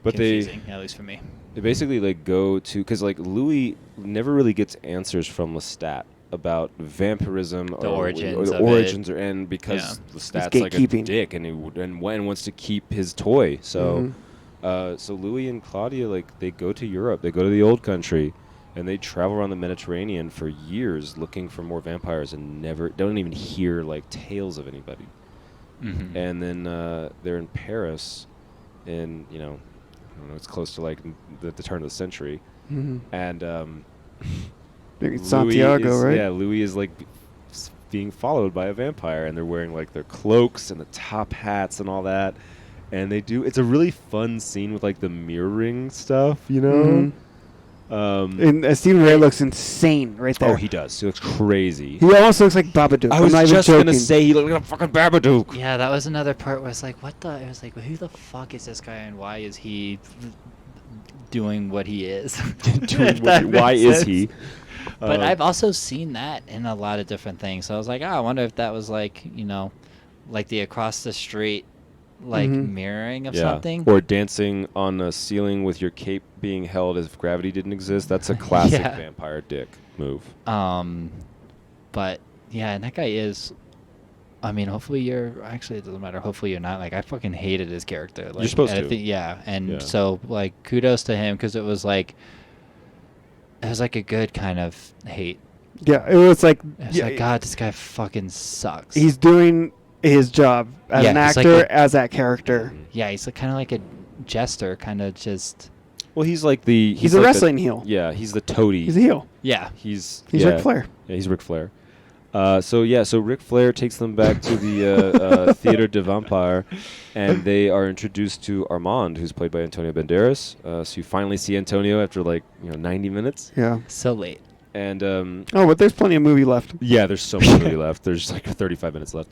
confusing, at least for me. They basically like go to, because like Louis never really gets answers from Lestat about vampirism the origins and because Lestat's like a dick and wants to keep his toy. So so Louis and Claudia, like, they go to Europe, they go to the old country, and they travel around the Mediterranean for years looking for more vampires and don't even hear like tales of anybody. And then they're in Paris, and I don't know, it's close to like the turn of the century, and Santiago, right? Yeah, Louis is like being followed by a vampire, and they're wearing like their cloaks and the top hats and all that. And it's a really fun scene with like the mirroring stuff, and Stephen Ray looks insane right there. Oh, he does. He looks crazy. He almost looks like Babadook. I was just going to say he looked like a fucking Babadook. Yeah, that was another part where it's like, it was like, who the fuck is this guy and why is he doing what he is? Why is he? But I've also seen that in a lot of different things. So I was like, I wonder if that was like, like the across the street mirroring of something. Or dancing on a ceiling with your cape being held as if gravity didn't exist. That's a classic vampire dick move. But yeah, and that guy is, I mean, hopefully it doesn't matter. Hopefully you're not. Like, I fucking hated his character. Like, you're supposed to. So like kudos to him, because it was like a good kind of hate. Yeah, it was like, God, this guy fucking sucks. He's doing his job as an actor, like as that character. Yeah, he's kind of like a jester, kind of just. Well, he's like he's a like wrestling heel. Yeah, he's the toady. He's a heel. Yeah, he's Ric Flair. Yeah, he's Ric Flair. So Ric Flair takes them back to the Theater de Vampire, and they are introduced to Armand, who's played by Antonio Banderas. So you finally see Antonio after 90 minutes. Yeah. So late. And Oh, but there's plenty of movie left. yeah, there's so much movie left. There's 35 minutes left,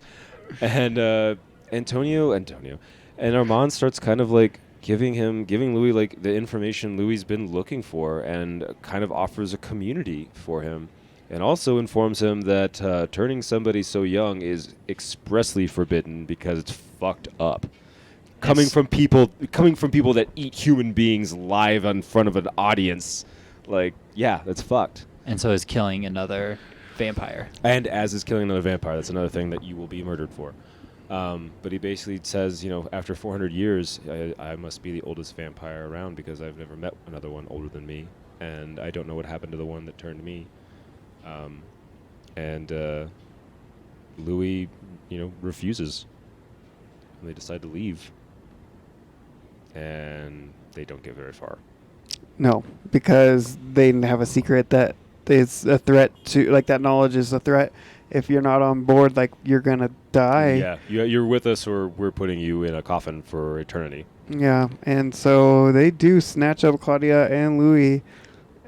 and Antonio and Armand starts kind of giving Louis the information Louis's been looking for, and kind of offers a community for him. And also informs him that turning somebody so young is expressly forbidden because it's fucked up. Coming from people that eat human beings live in front of an audience, that's fucked. And so is killing another vampire. And as is killing another vampire, that's another thing that you will be murdered for. But he basically says, after 400 years, I must be the oldest vampire around because I've never met another one older than me, and I don't know what happened to the one that turned me. Louis, refuses. And they decide to leave. And they don't get very far. No, because they have a secret that is a threat to, that knowledge is a threat. If you're not on board, you're going to die. Yeah, you're with us or we're putting you in a coffin for eternity. Yeah, and so they do snatch up Claudia and Louis.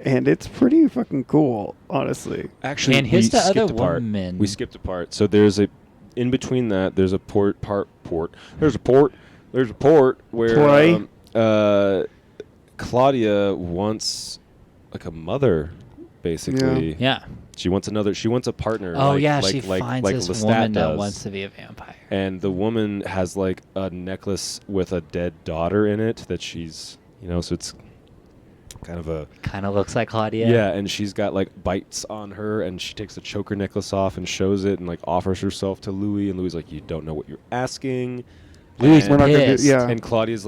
And it's pretty fucking cool, honestly. Actually, and here's the other part. woman. We skipped a part. So there's in between that, there's a port. There's a port where Claudia wants a mother, basically. Yeah. She wants a partner. Oh yeah, she finds this Lestat woman that does. wants to be a vampire. And the woman has a necklace with a dead daughter in it that she's, so it's kind of looks like Claudia. Yeah, and she's got bites on her, and she takes the choker necklace off and shows it, and offers herself to Louis, and Louis is you don't know what you're asking. Louis, we're not gonna do, And Claudia's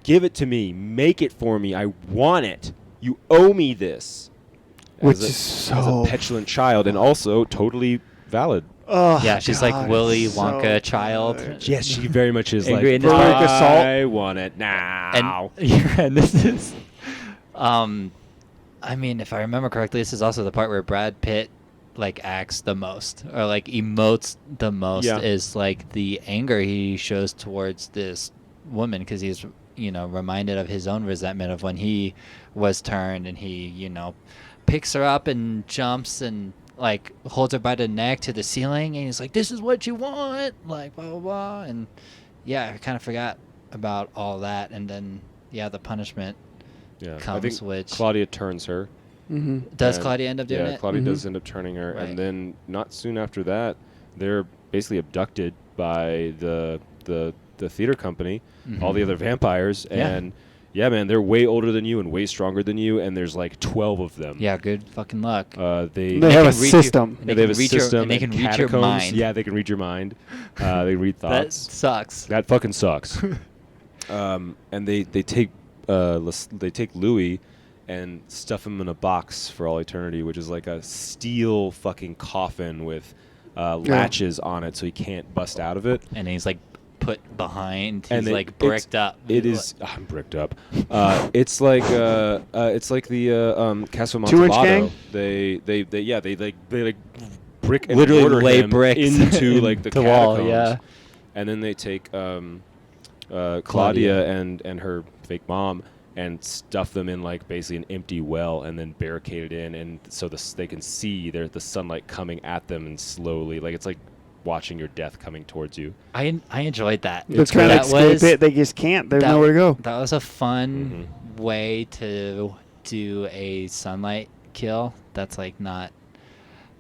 give it to me, make it for me, I want it, you owe me this. Which is so as a petulant child, and also totally valid. Oh, Yeah, she's God, Willy so Wonka child. good. Yes, she very much is Angry in his I want it now. And this is, I mean, if I remember correctly, this is also the part where Brad Pitt acts the most or emotes the most. Yeah. Is the anger he shows towards this woman because he's reminded of his own resentment of when he was turned, and he picks her up and jumps and holds her by the neck to the ceiling, and he's this is what you want, blah blah blah. And I kind of forgot about all that, and then the punishment comes, I think which Claudia turns her. Mm-hmm. does Claudia end up doing it? Claudia Mhm. does end up turning her, Right. and then not soon after that, they're basically abducted by the theater company, all the other vampires, Yeah. and man, they're way older than you and way stronger than you, and there's 12 of them. Yeah, good fucking luck. They They have a can read system. They have a can read system. and they can read your catacombs. mind. Yeah, they can read your mind. They read That thoughts. sucks. That fucking sucks. And they take Louis and stuff him in a box for all eternity, which is a steel fucking coffin with latches on it, so he can't bust out of it. And he's put behind. And He's it's- bricked up. It is. I'm bricked up. It's like the Casa 2-inch gang? They brick and Literally mortar lay him bricks into the into the wall, catacombs. yeah. And then they take Claudia and her fake mom and stuff them in basically an empty well, and then barricade it in, and so they can see the sunlight coming at them, and slowly it's watching your death coming towards you. I enjoyed that. They're trying to escape it. They just can't. There's nowhere to go. That was a fun way to do a sunlight kill. That's not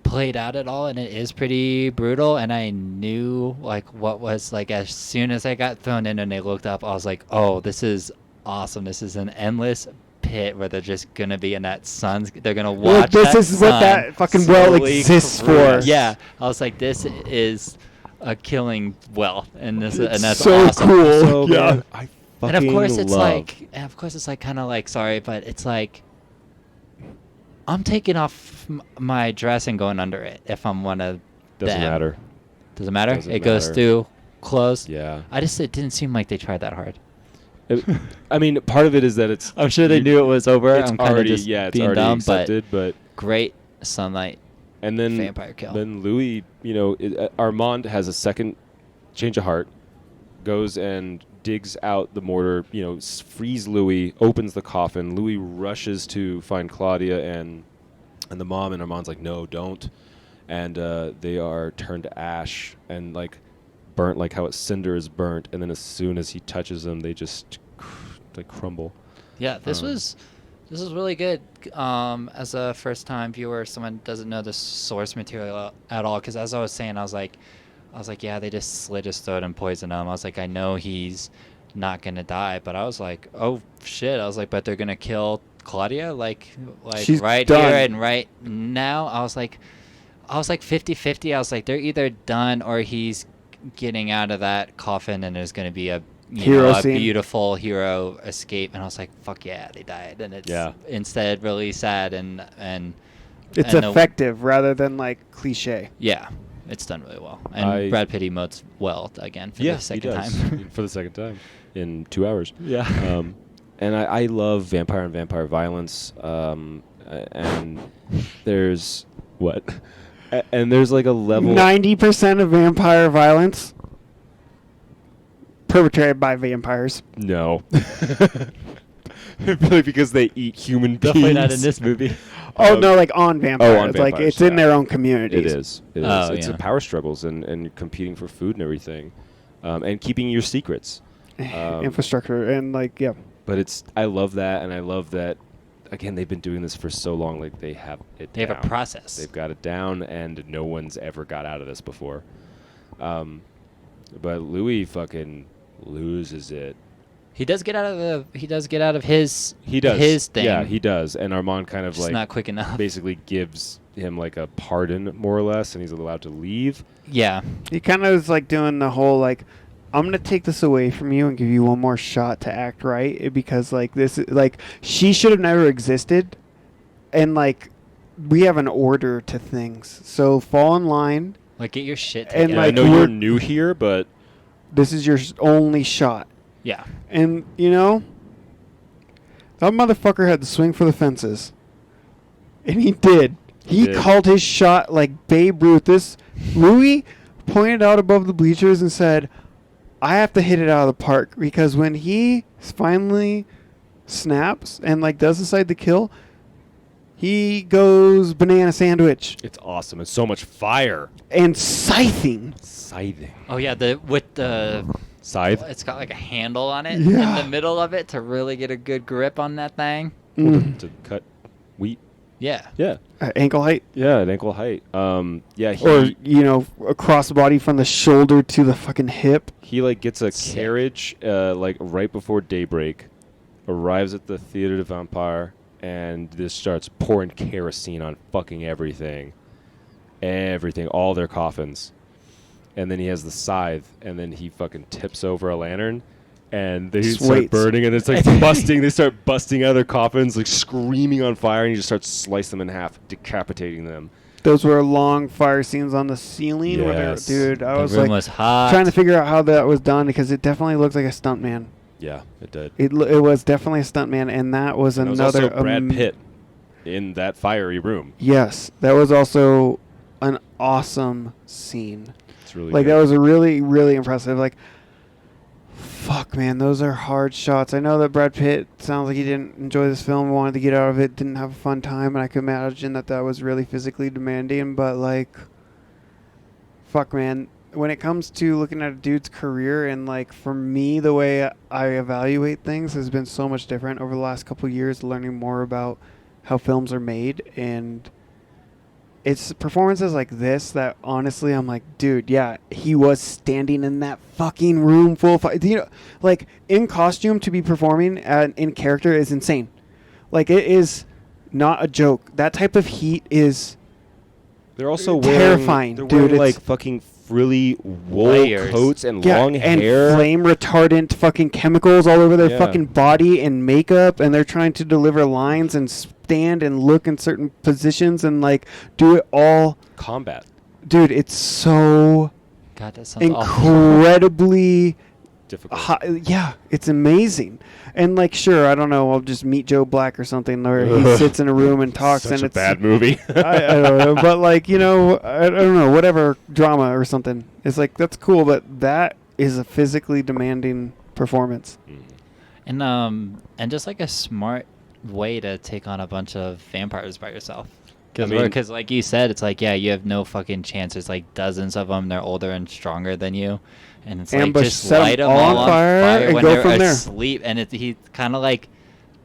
played out at all, and it is pretty brutal. And I knew what was as soon as I got thrown in and they looked up, I was oh, this is awesome. This is an endless pit where they're just gonna be in that sun. They're gonna watch. This that is what sun that fucking well slowly exists through. for. Yeah, I was this is a killing well, and that's so awesome. cool. So, Yeah. man, I fucking And of course it's love. kind of sorry, but it's I'm taking off my dress and going under it if I'm one of Doesn't them. matter. Doesn't matter. Doesn't It goes matter. through clothes. Yeah. It didn't seem like they tried that hard. I mean, part of it is that it's. I'm sure they knew it was over. It's I'm kind of already just it's being already dumb, accepted, but great sunlight And then Vampire kill. Then Louis, Armand has a second change of heart, goes and digs out the mortar, frees Louis, opens the coffin. Louis rushes to find Claudia and the mom, and Armand's like, no, don't. And they are turned to ash and like burnt, like how a cinder is burnt. And then as soon as he touches them, they just like crumble. Yeah, this was really good. As a first-time viewer, someone doesn't know the source material at all. Because as I was saying, I was like, yeah, they just slit his throat and poisoned him. I was like, I know he's not gonna die, but I was like, oh shit. I was like, but they're gonna kill Claudia, like She's right done. here and right now. I was like 50-50. I was like, they're either done or he's getting out of that coffin and there's gonna be a Scene. beautiful hero escape. And I was like, fuck yeah, they died. And it's instead really sad and it's effective rather than like cliche. Yeah, it's done really well. And Brad Pitt emotes well again for the second time. For the second time in 2 hours. Yeah. And I love vampire and vampire violence. And there's what? And there's like a level. 90% of vampire violence perpetrated by vampires. No. Really, because they eat human beings. Definitely not in this movie. Oh, no, like on vampires. On like vampires, it's in their own communities. It is. It's a power struggles and competing for food and everything. And keeping your secrets. Infrastructure and like, yeah. But I love that, and I love that, again, they've been doing this for so long. Like, they have it They down. have a process. They've got it down, and no one's ever got out of this before. But Louis fucking loses it. He does get out of his His thing. Yeah, he does. And Armand kind of Just like not quick enough. basically gives him like a pardon, more or less, and he's allowed to leave. Yeah. He kind of is like doing the whole like, I'm gonna take this away from you and give you one more shot to act right, because like this is like she should have never existed, and like we have an order to things, so fall in line. Like, get your shit And, together. Yeah, I like, know you're new here, but This is your only shot. Yeah. And, that motherfucker had to swing for the fences. And he did. He did. called his shot like Babe Ruth. Louis pointed out above the bleachers and said, I have to hit it out of the park, because when he finally snaps and like does decide to kill, he goes banana sandwich it's awesome. It's so much fire. and scything. Scything. Oh yeah, with the Scythe? it's got like a handle on it Yeah. in the middle of it to really get a good grip on that thing. To cut wheat. Yeah. Yeah. Ankle height. Yeah, at ankle height. Yeah, Or, across the body from the shoulder to the fucking hip. he like gets a Sick. carriage like right before daybreak, arrives at the Theatre de Vampire, and this starts pouring kerosene on fucking everything, all their coffins, and then he has the scythe, and then he fucking tips over a lantern, and they start Sweet. burning, and it's like busting. They start busting out of their coffins, like screaming on fire, and he just starts slicing them in half, decapitating them. Those were long fire scenes on the ceiling. Yes. Dude, I The was room like was hot. trying to figure out how that was done, because it definitely looked like a stuntman. Yeah, it did. It was definitely a stuntman, and that was And it was another. also Brad Pitt in that fiery room. Yes, that was also an awesome scene. It's really Like good. that was a really, really impressive. Like, fuck, man, those are hard shots. I know that Brad Pitt sounds like he didn't enjoy this film, wanted to get out of it, didn't have a fun time, and I could imagine that was really physically demanding. But like, fuck, man, when it comes to looking at a dude's career, and like for me, the way I evaluate things has been so much different over the last couple of years, learning more about how films are made, and it's performances like this that honestly I'm like, dude, yeah, he was standing in that fucking room full of like in costume to be performing in character is insane. Like, it is not a joke. That type of heat is They're also terrifying, they're dude. wearing It's- like fucking frilly wool Layers. coats and long and hair. flame retardant fucking chemicals all over their Yeah. fucking body and makeup, and they're trying to deliver lines and stand and look in certain positions and like do it all. Combat. Dude, it's so God, that sounds awful. incredibly difficult. Yeah, it's amazing. And like, sure, I don't know, I'll just meet Joe Black or something, or he sits in a room and talks, Such and a it's bad movie. I don't know, but like, you know, I don't know, whatever drama or something. It's like, that's cool, but that is a physically demanding performance. And just like a smart way to take on a bunch of vampires by yourself. I mean- Because like you said, it's like, yeah, you have no fucking chance. There's like dozens of them. They're older and stronger than you. And it's like, Ambush, just set 'em light them all all on on fire fire and when go they're from there. asleep. And he kind of like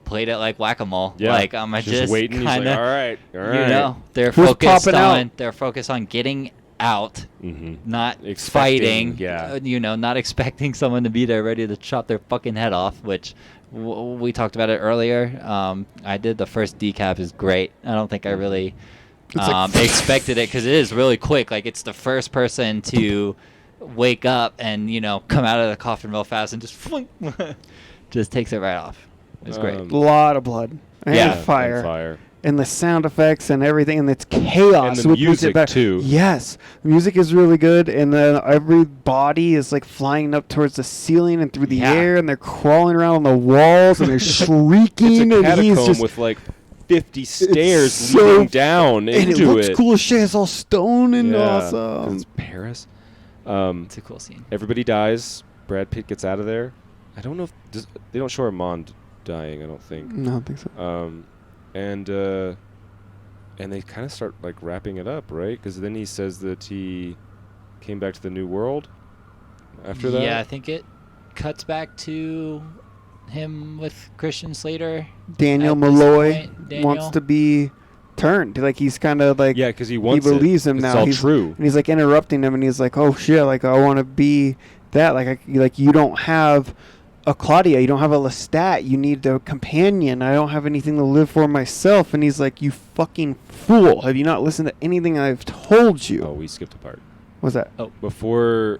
played it like whack-a-mole. Yeah. Like, I just waiting. He's like, kind of, all right. you know, they're Who's focused popping out? on, they're focused on getting out, not Expecting, fighting. yeah. You know, not expecting someone to be there ready to chop their fucking head off, which we talked about it earlier. I did the first decap is great. I don't think I really like expected it because it is really quick. Like, it's the first person to wake up and, you know, come out of the coffin real fast and just just takes it right off. It's great. A lot of blood and Yeah, fire. And the sound effects and everything, and it's chaos. And the which makes music, it better. too. Yes, the music is really good, and then every body is like flying up towards the ceiling and through the Yeah. air, and they're crawling around on the walls, and they're shrieking, It's a and he's catacomb just with like 50 stairs so leading down and into it looks cool as shit. It's all stone and awesome. It's Paris. It's a cool scene. Everybody dies. Brad Pitt gets out of there. I don't know if they don't show Armand dying. I don't think. No, I don't think so. And they kind of start like wrapping it up, right? Because then he says that he came back to the new world after that. Yeah, I think it cuts back to him with Christian Slater. Daniel at this Malloy point. Daniel. wants to be turned. Like he's kind of like Yeah, because he wants he believes him it's now. all he's, true. and he's like interrupting him, and he's like, "Oh shit! Like I want to be that. Like you don't have a Claudia, you don't have a Lestat. You need a companion. I don't have anything to live for myself." And he's like, "You fucking fool! Have you not listened to anything I've told you?" Oh, we skipped a part. What's that? Oh, Before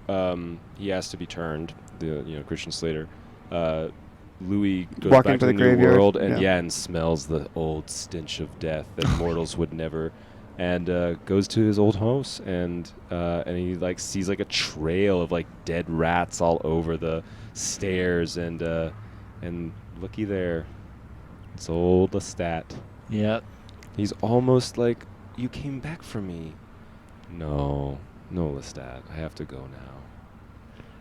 he has to be turned, Christian Slater, Louis goes Walking back to to the the new graveyard, world and yeah. and smells the old stench of death that mortals would never, and goes to his old house and he like sees like a trail of like dead rats all over the stairs and looky there, it's old Lestat. yep. He's almost like, you came back for me. No, Lestat, I have to go now.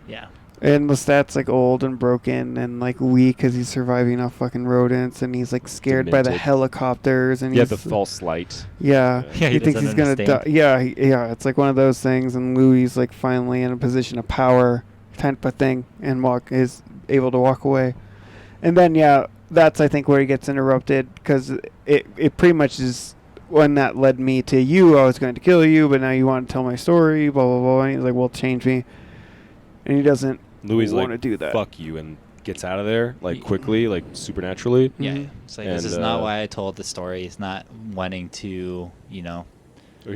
Yeah. And Lestat's like old and broken and like weak because he's surviving off fucking rodents, and he's like scared by the Demented. helicopters, and Yeah, he's the false light. Yeah, Yeah, he he thinks he's doesn't gonna die. understand. Yeah, yeah, it's like one of those things, and Louis like finally in a position of power, type of thing, and is able to walk away. And then that's I think where he gets interrupted because it pretty much is when that led me to you. I was going to kill you, but now you want to tell my story, blah blah blah. And he's like, "Well, change me," and he doesn't Louis want to like, do that. fuck you, and gets out of there like quickly, like supernaturally. Yeah. Mhm. It's like, this And, is not why I told the story. He's not wanting to, Or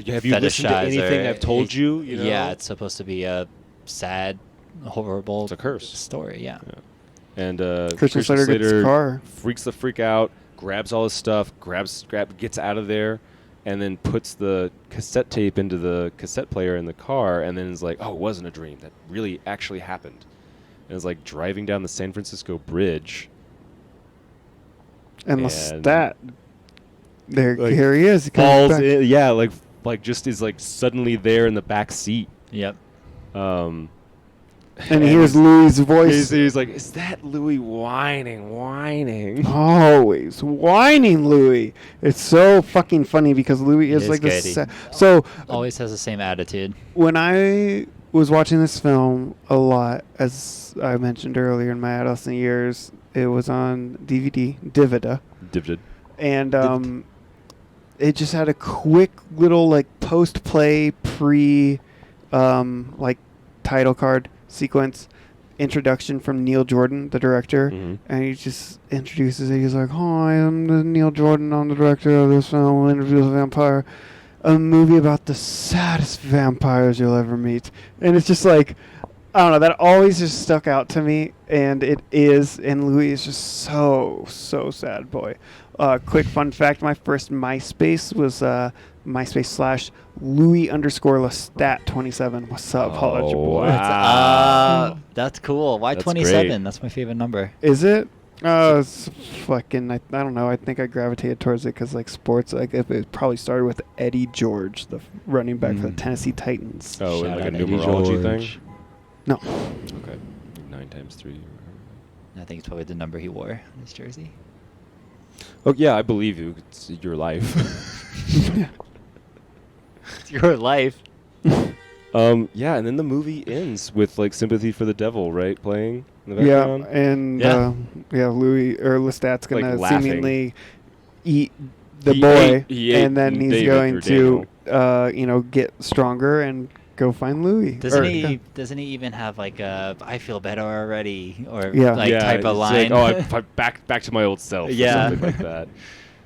have you listened to fetishize anything or- I've told you? You know? Yeah, it's supposed to be a sad, horrible It's a curse. story. Yeah. And Christian Slater gets his car. freaks the freak out, grabs all his stuff, gets out of there, and then puts the cassette tape into the cassette player in the car, and then is like, "Oh, it wasn't a dream. That really actually happened." And is like driving down the San Francisco Bridge. And And- Lestat, there, Like, here he is. He comes Falls back. in, yeah, like just is like suddenly there in the back seat. Yep. And he hears Louis' voice. He's like, "Is that Louis whining?" Always whining Louis. It's so fucking funny because Louis is is like good. this. So Always has the same attitude. when I was watching this film a lot, as I mentioned earlier in my adolescent years, it was on DVD, Divided. and it just had a quick little like post-play like title card sequence introduction from Neil Jordan, the director, Mhm. and he just introduces it. He's like, "Hi, I'm Neil Jordan. I'm the director of this film, Interview with a Vampire, a movie about the saddest vampires you'll ever meet." And it's just like, I don't know, that always just stuck out to me, and it is. And Louis is just so sad boy. quick fun fact: my first MySpace was MySpace / Louis_Lestat27. What's up, holla at your boy? Wow. That's cool. Why That's 27? great. That's my favorite number. Is it? It's fucking. I don't know. I think I gravitated towards it because like sports. Like it probably started with Eddie George, the running back for the Tennessee Titans. Oh, and Shout like a out Eddie numerology George. thing? No. Okay. 9 times 3. I think it's probably the number he wore on his jersey. Oh, yeah, I believe you. It's your life. It's your life. Yeah, and then the movie ends with like "Sympathy for the Devil," right, playing in the background. Yeah, and Yeah. Louis or Lestat's Like, gonna laughing. seemingly eat the He boy, ate and then he's David going or to get stronger and go find Louis. Doesn't Or- he? Doesn't he even have like a "I feel better already" or Yeah. like type of it's line? like, oh, back to my old self. Or Yeah. something like that.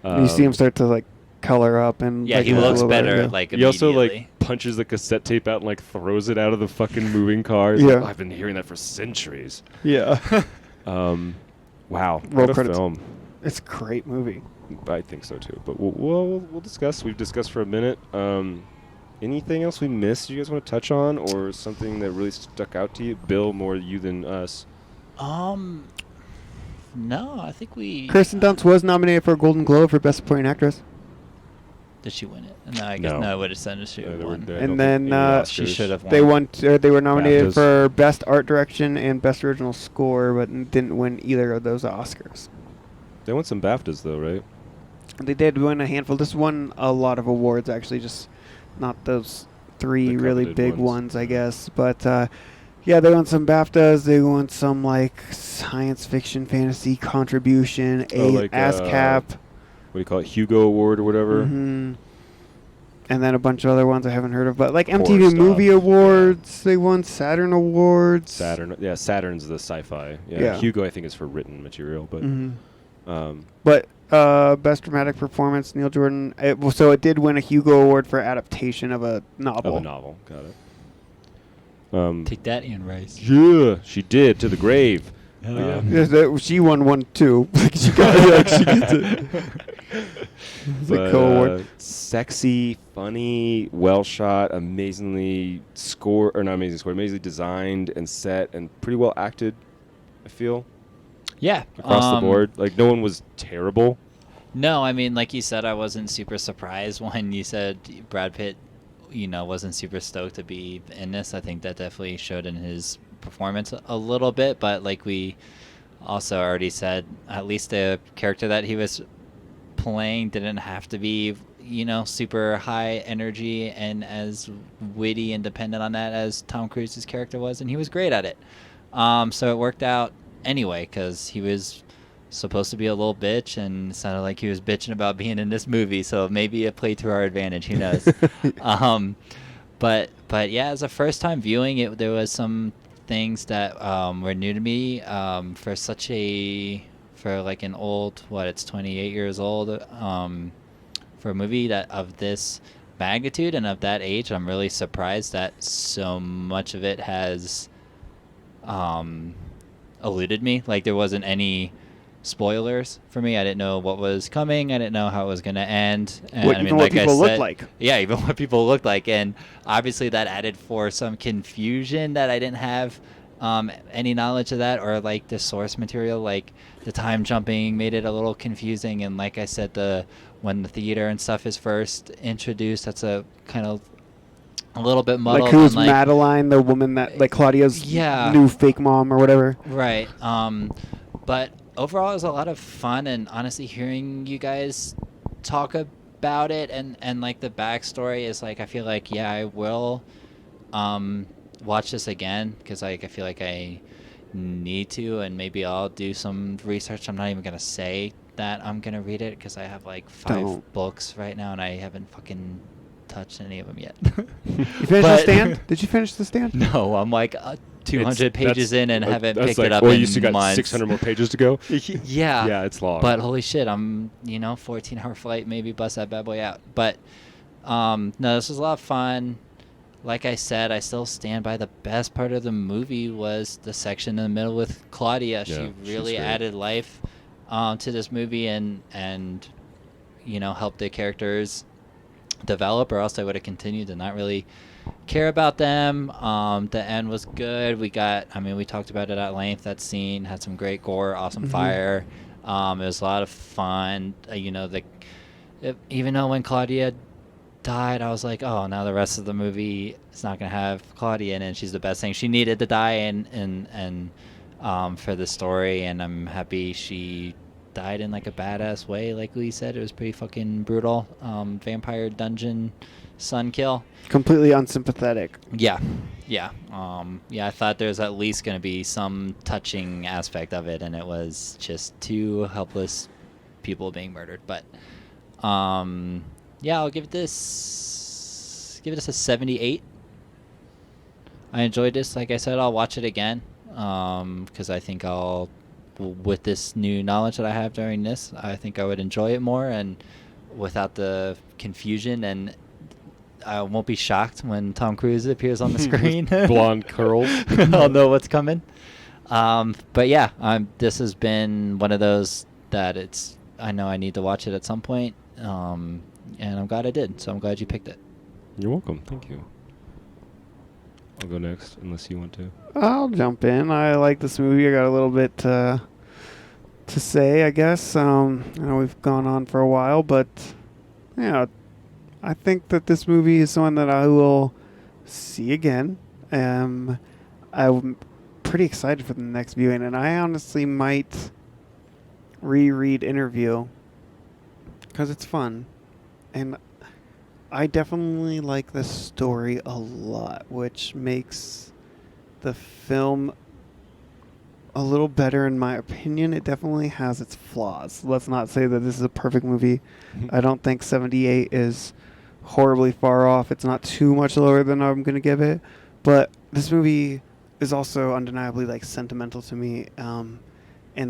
You see him start to like color up and yeah, like, he look a looks little better. yeah. Like He also immediately. like punches the cassette tape out and like throws it out of the fucking moving car. He's Yeah. like, I've been hearing that for centuries. Yeah. Wow, Roll what a credits. film. It's a great movie. I think so too. But we'll discuss. We've discussed for a minute. Anything else we missed you guys want to touch on, or something that really stuck out to you? Bill, more you than us. No, I think we. Kirsten Dunst was nominated for a Golden Globe for Best Supporting Actress. Did she win it? No, I guess No. no. I would have said she Yeah, would there were- won. there- I And don't then, think any uh, She Oscars. should have won. They were nominated BAFTAs. for Best Art Direction and Best Original Score, but didn't win either of those Oscars. They won some BAFTAs though, right? They did win a handful. This won a lot of awards, actually, just not those three The really coveted big ones. ones, I guess. But yeah, they won some BAFTAs. They won some like science fiction, fantasy contribution, like, ASCAP, What do you call it? Hugo Award or whatever. and then a bunch of other ones I haven't heard of. But like Horror MTV stuff, Movie yeah. Awards, they won Saturn Awards. Saturn. Yeah, Saturn's the sci-fi. Yeah. Yeah. Hugo, I think, is for written material, but But Best Dramatic Performance, Neil Jordan. So it did win a Hugo Award for adaptation of a novel. of a novel. Got it. Take that, Ian Rice. Yeah, she did to the grave. Hell yeah. Yes, she won one too. She got she gets it. It's a But, co-award. sexy, funny, well shot, amazingly amazingly designed and set, and pretty well acted. I feel Yeah. across the board. Like no one was terrible. No, I mean, like you said, I wasn't super surprised when you said Brad Pitt, wasn't super stoked to be in this. I think that definitely showed in his performance a little bit, but like we also already said, at least the character that he was playing didn't have to be, super high energy and as witty and dependent on that as Tom Cruise's character was, and he was great at it. So it worked out anyway, because he was supposed to be a little bitch, and it sounded like he was bitching about being in this movie, so maybe it played to our advantage, who knows. But yeah, as a first time viewing, there was some things that were new to me for like an old, it's 28 years old, for a movie that of this magnitude and of that age. I'm really surprised that so much of it has eluded me. Like there wasn't any spoilers for me. I didn't know what was coming. I didn't know how it was going to end. And What people looked like. Yeah, even what people looked like. And obviously that added for some confusion that I didn't have any knowledge of that, or like the source material, like the time jumping made it a little confusing. And like I said, when the theater and stuff is first introduced, that's a kind of a little bit muddled. Like who's and, Madeline, the woman that like Claudia's new fake mom or whatever. Right. But overall, it was a lot of fun, and honestly, hearing you guys talk about it and like the backstory is like, I feel like, yeah, I will watch this again, because like I feel like I need to, and maybe I'll do some research. I'm not even gonna say that I'm gonna read it, because I have like 5 books right now, and I haven't fucking touched any of them yet. You finished The Stand? Did you finish The Stand? No, I'm like 200 pages in and haven't picked like, it up well, in you still got months. 600 more pages to go. Yeah. Yeah, it's long. But holy shit, I'm 14-hour flight, maybe bust that bad boy out. But no, this was a lot of fun. Like I said, I still stand by the best part of the movie was the section in the middle with Claudia. Yeah, She she's really great. added life to this movie and help the characters develop, or else I would have continued to not really care about them. The end was good. We talked about it at length. That scene had some great gore, awesome fire. It was a lot of fun. Even though when Claudia died, I was like, oh, now the rest of the movie is not gonna have Claudia in it. She's the best thing. She needed to die and for the story, and I'm happy she died in like a badass way. Like Lee said, it was pretty fucking brutal. Vampire dungeon sun kill. Completely unsympathetic. Yeah. I thought there was at least going to be some touching aspect of it, and it was just two helpless people being murdered. But I'll give this a 78. I enjoyed this. Like I said, I'll watch it again because I think with this new knowledge that I have during this, I think I would enjoy it more and without the confusion, and I won't be shocked when Tom Cruise appears on the screen. Blonde curls. I'll know what's coming. But yeah, this has been one of those that I know I need to watch it at some point, and I'm glad I did. So I'm glad you picked it. You're welcome. Thank you. I'll go next, unless you want to. I'll jump in. I like this movie. I got a little bit to say, I guess. I know we've gone on for a while, but yeah, I think that this movie is one that I will see again. I'm pretty excited for the next viewing, and I honestly might reread Interview because it's fun, and I definitely like the story a lot, which makes the film a little better in my opinion. It definitely has its flaws. Let's not say that this is a perfect movie. I don't think 78 is horribly far off. It's not too much lower than I'm going to give it. But this movie is also undeniably like sentimental to me. And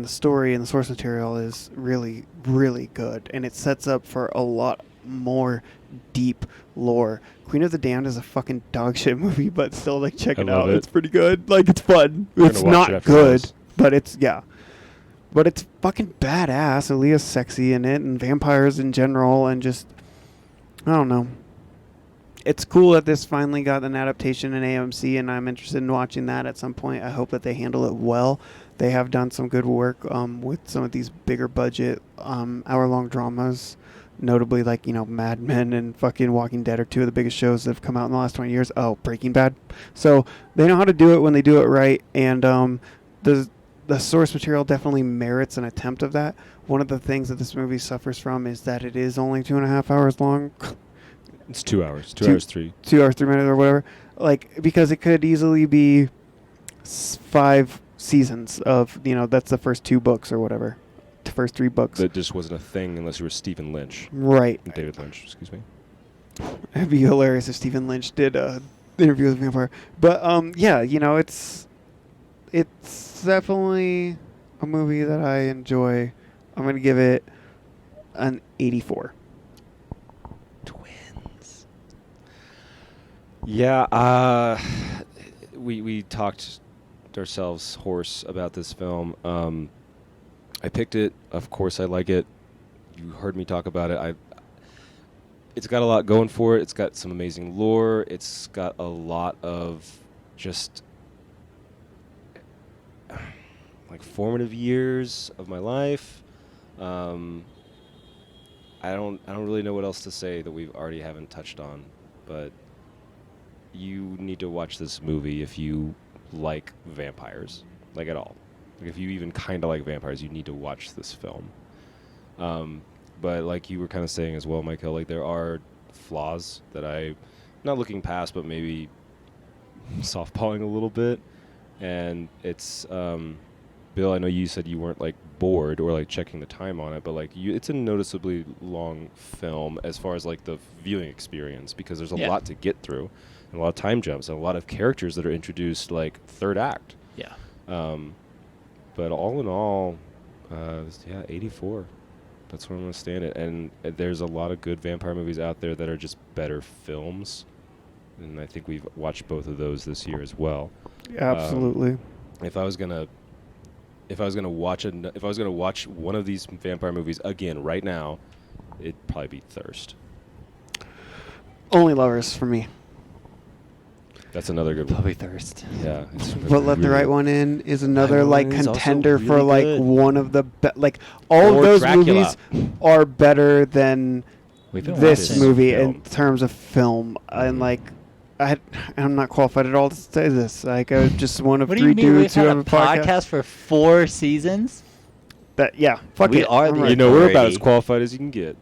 the story and the source material is really, really good. And it sets up for a lot more deep lore. Queen of the Damned is a fucking dog shit movie, but still, like, check it out. It's pretty good. Like, it's fun. It's not good, but it's fucking badass. Aaliyah's sexy in it, and vampires in general, and just, I don't know. It's cool that this finally got an adaptation in AMC, and I'm interested in watching that at some point. I hope that they handle it well. They have done some good work with some of these bigger budget hour-long dramas. Notably, like, Mad Men and fucking Walking Dead are two of the biggest shows that have come out in the last 20 years. Oh, Breaking Bad. So they know how to do it when they do it right, and the source material definitely merits an attempt of that. One of the things that this movie suffers from is that it is only 2.5 hours long. It's 2 hours. 2 hours 3. 2 hours 3 minutes or whatever. Like, because it could easily be 5 seasons of, that's the first 2 books or whatever. The first 3 books. That just wasn't a thing unless you were Stephen Lynch. Right. David Lynch, excuse me. It'd be hilarious if Stephen Lynch did Interview with a Vampire. But, yeah, it's definitely a movie that I enjoy. I'm going to give it an 84. Twins. Yeah, we talked ourselves hoarse about this film. I picked it. Of course, I like it. You heard me talk about it. It's got a lot going for it. It's got some amazing lore. It's got a lot of just like formative years of my life. I don't really know what else to say that we already haven't touched on, but you need to watch this movie if you like vampires, like at all. Like if you even kind of like vampires, you need to watch this film. But like you were kind of saying as well, Mykel, like there are flaws that I'm not looking past, but maybe softballing a little bit. And it's, Bill, I know you said you weren't like bored or like checking the time on it, but like it's a noticeably long film as far as like the viewing experience, because there's a lot to get through and a lot of time jumps and a lot of characters that are introduced like third act. Yeah. But all in all, 84. That's where I'm going to stand it. And there's a lot of good vampire movies out there that are just better films. And I think we've watched both of those this year as well. Absolutely. If I was going to if I was gonna watch one of these vampire movies again right now, it'd probably be Thirst. Only Lovers for me. That's another good one. Probably Thirst. Yeah. But Let the Right One In is another Right like One is also contender for really like good. one of the like all Or of those Dracula. movies are better than We've been this watching. movie Film. in terms of film. And like I'm not qualified at all to say this. Like I was just one of What do three you mean we've dudes who had have a a podcast. podcast for 4 seasons? That yeah, fuck We it. are I'm the right. You know, we're about as Authority. qualified as you can get.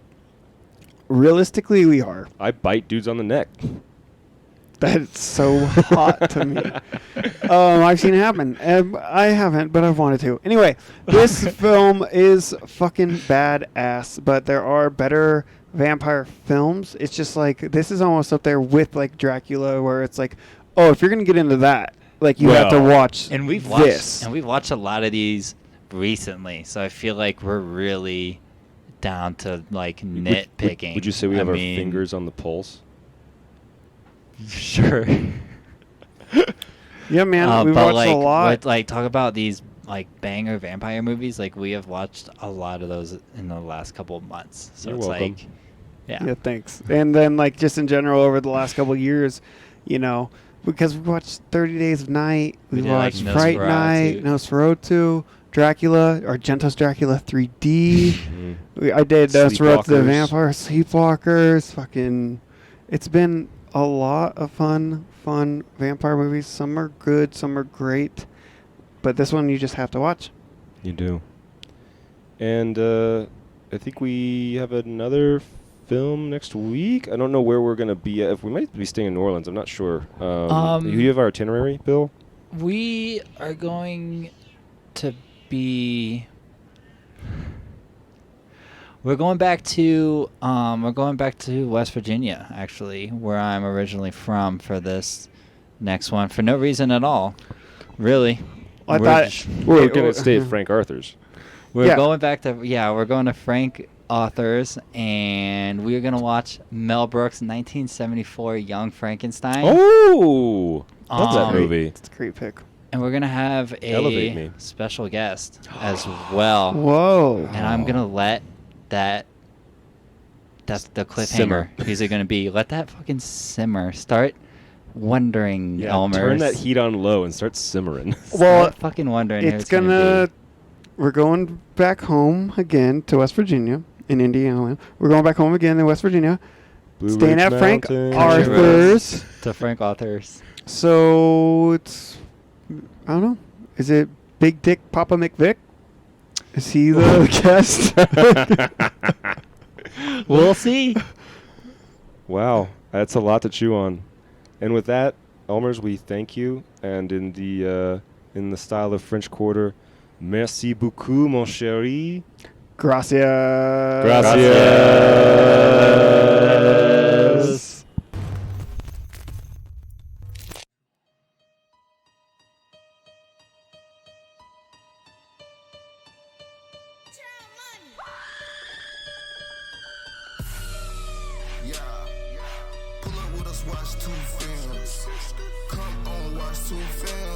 Realistically, we are. I bite dudes on the neck. That's so hot to me. I've seen it happen. I haven't, but I've wanted to. Anyway, this film is fucking badass, but there are better vampire films. It's just like, this is almost up there with like Dracula, where it's like, oh, if you're going to get into that, like you have to Well, watch And we've this. watched a lot of these recently, so I feel like we're really down to like nitpicking. Would you say we I have our mean, fingers on the pulse? Sure. Yeah, man, we've but watched like, a lot. like talk about these like banger vampire movies. Like we have watched a lot of those in the last couple of months. So You're it's welcome. like, yeah. Yeah, thanks. And then, like, just in general, over the last couple of years, you know, because we watched 30 Days of Night, we We did, like, watched Fright Nosferatu. Night, Nosferatu, Dracula, Argento's Dracula 3D. I did Nosferatu the Sleepwalkers. Vampire, Sleepwalkers. Fucking, it's been a lot of fun vampire movies. Some are good, some are great, but this one you just have to watch. You do. And I think we have another film next week. I don't know where we're going to be at. If we might be staying in New Orleans, I'm not sure. You have our itinerary, Bill? We are going to be. We're going back to West Virginia, actually, where I'm originally from for this next one, for no reason at all, really. I We're thought j- We're going to stay at Frank Arthur's. We're Yeah. going back to we're going to Frank Authors, and we're gonna watch Mel Brooks' 1974 Young Frankenstein. Oh! Love that Um, movie. it's a great pick. And we're gonna have Elevate me. a special guest as well. Whoa. And I'm gonna let that's the cliffhanger. Simmer. These are gonna be let that fucking simmer. Start wondering, Yeah, Elmers. turn that heat on low and start simmering. Well, Start fucking wondering. who it's gonna. We're going back home again to West Virginia in Indiana. We're going back home again in West Virginia. Blue Staying Ridge at Frank Mountain. Arthur's. to Frank Authors. So it's, I don't know. Is it Big Dick Papa McVick? Is he the guest? We'll see. Wow, that's a lot to chew on. And with that, Elmers, we thank you. And in the style of French Quarter, merci beaucoup, mon chéri. Gracias. Gracias. Yeah, pull up with us, watch 2 films. Come on, watch 2 films.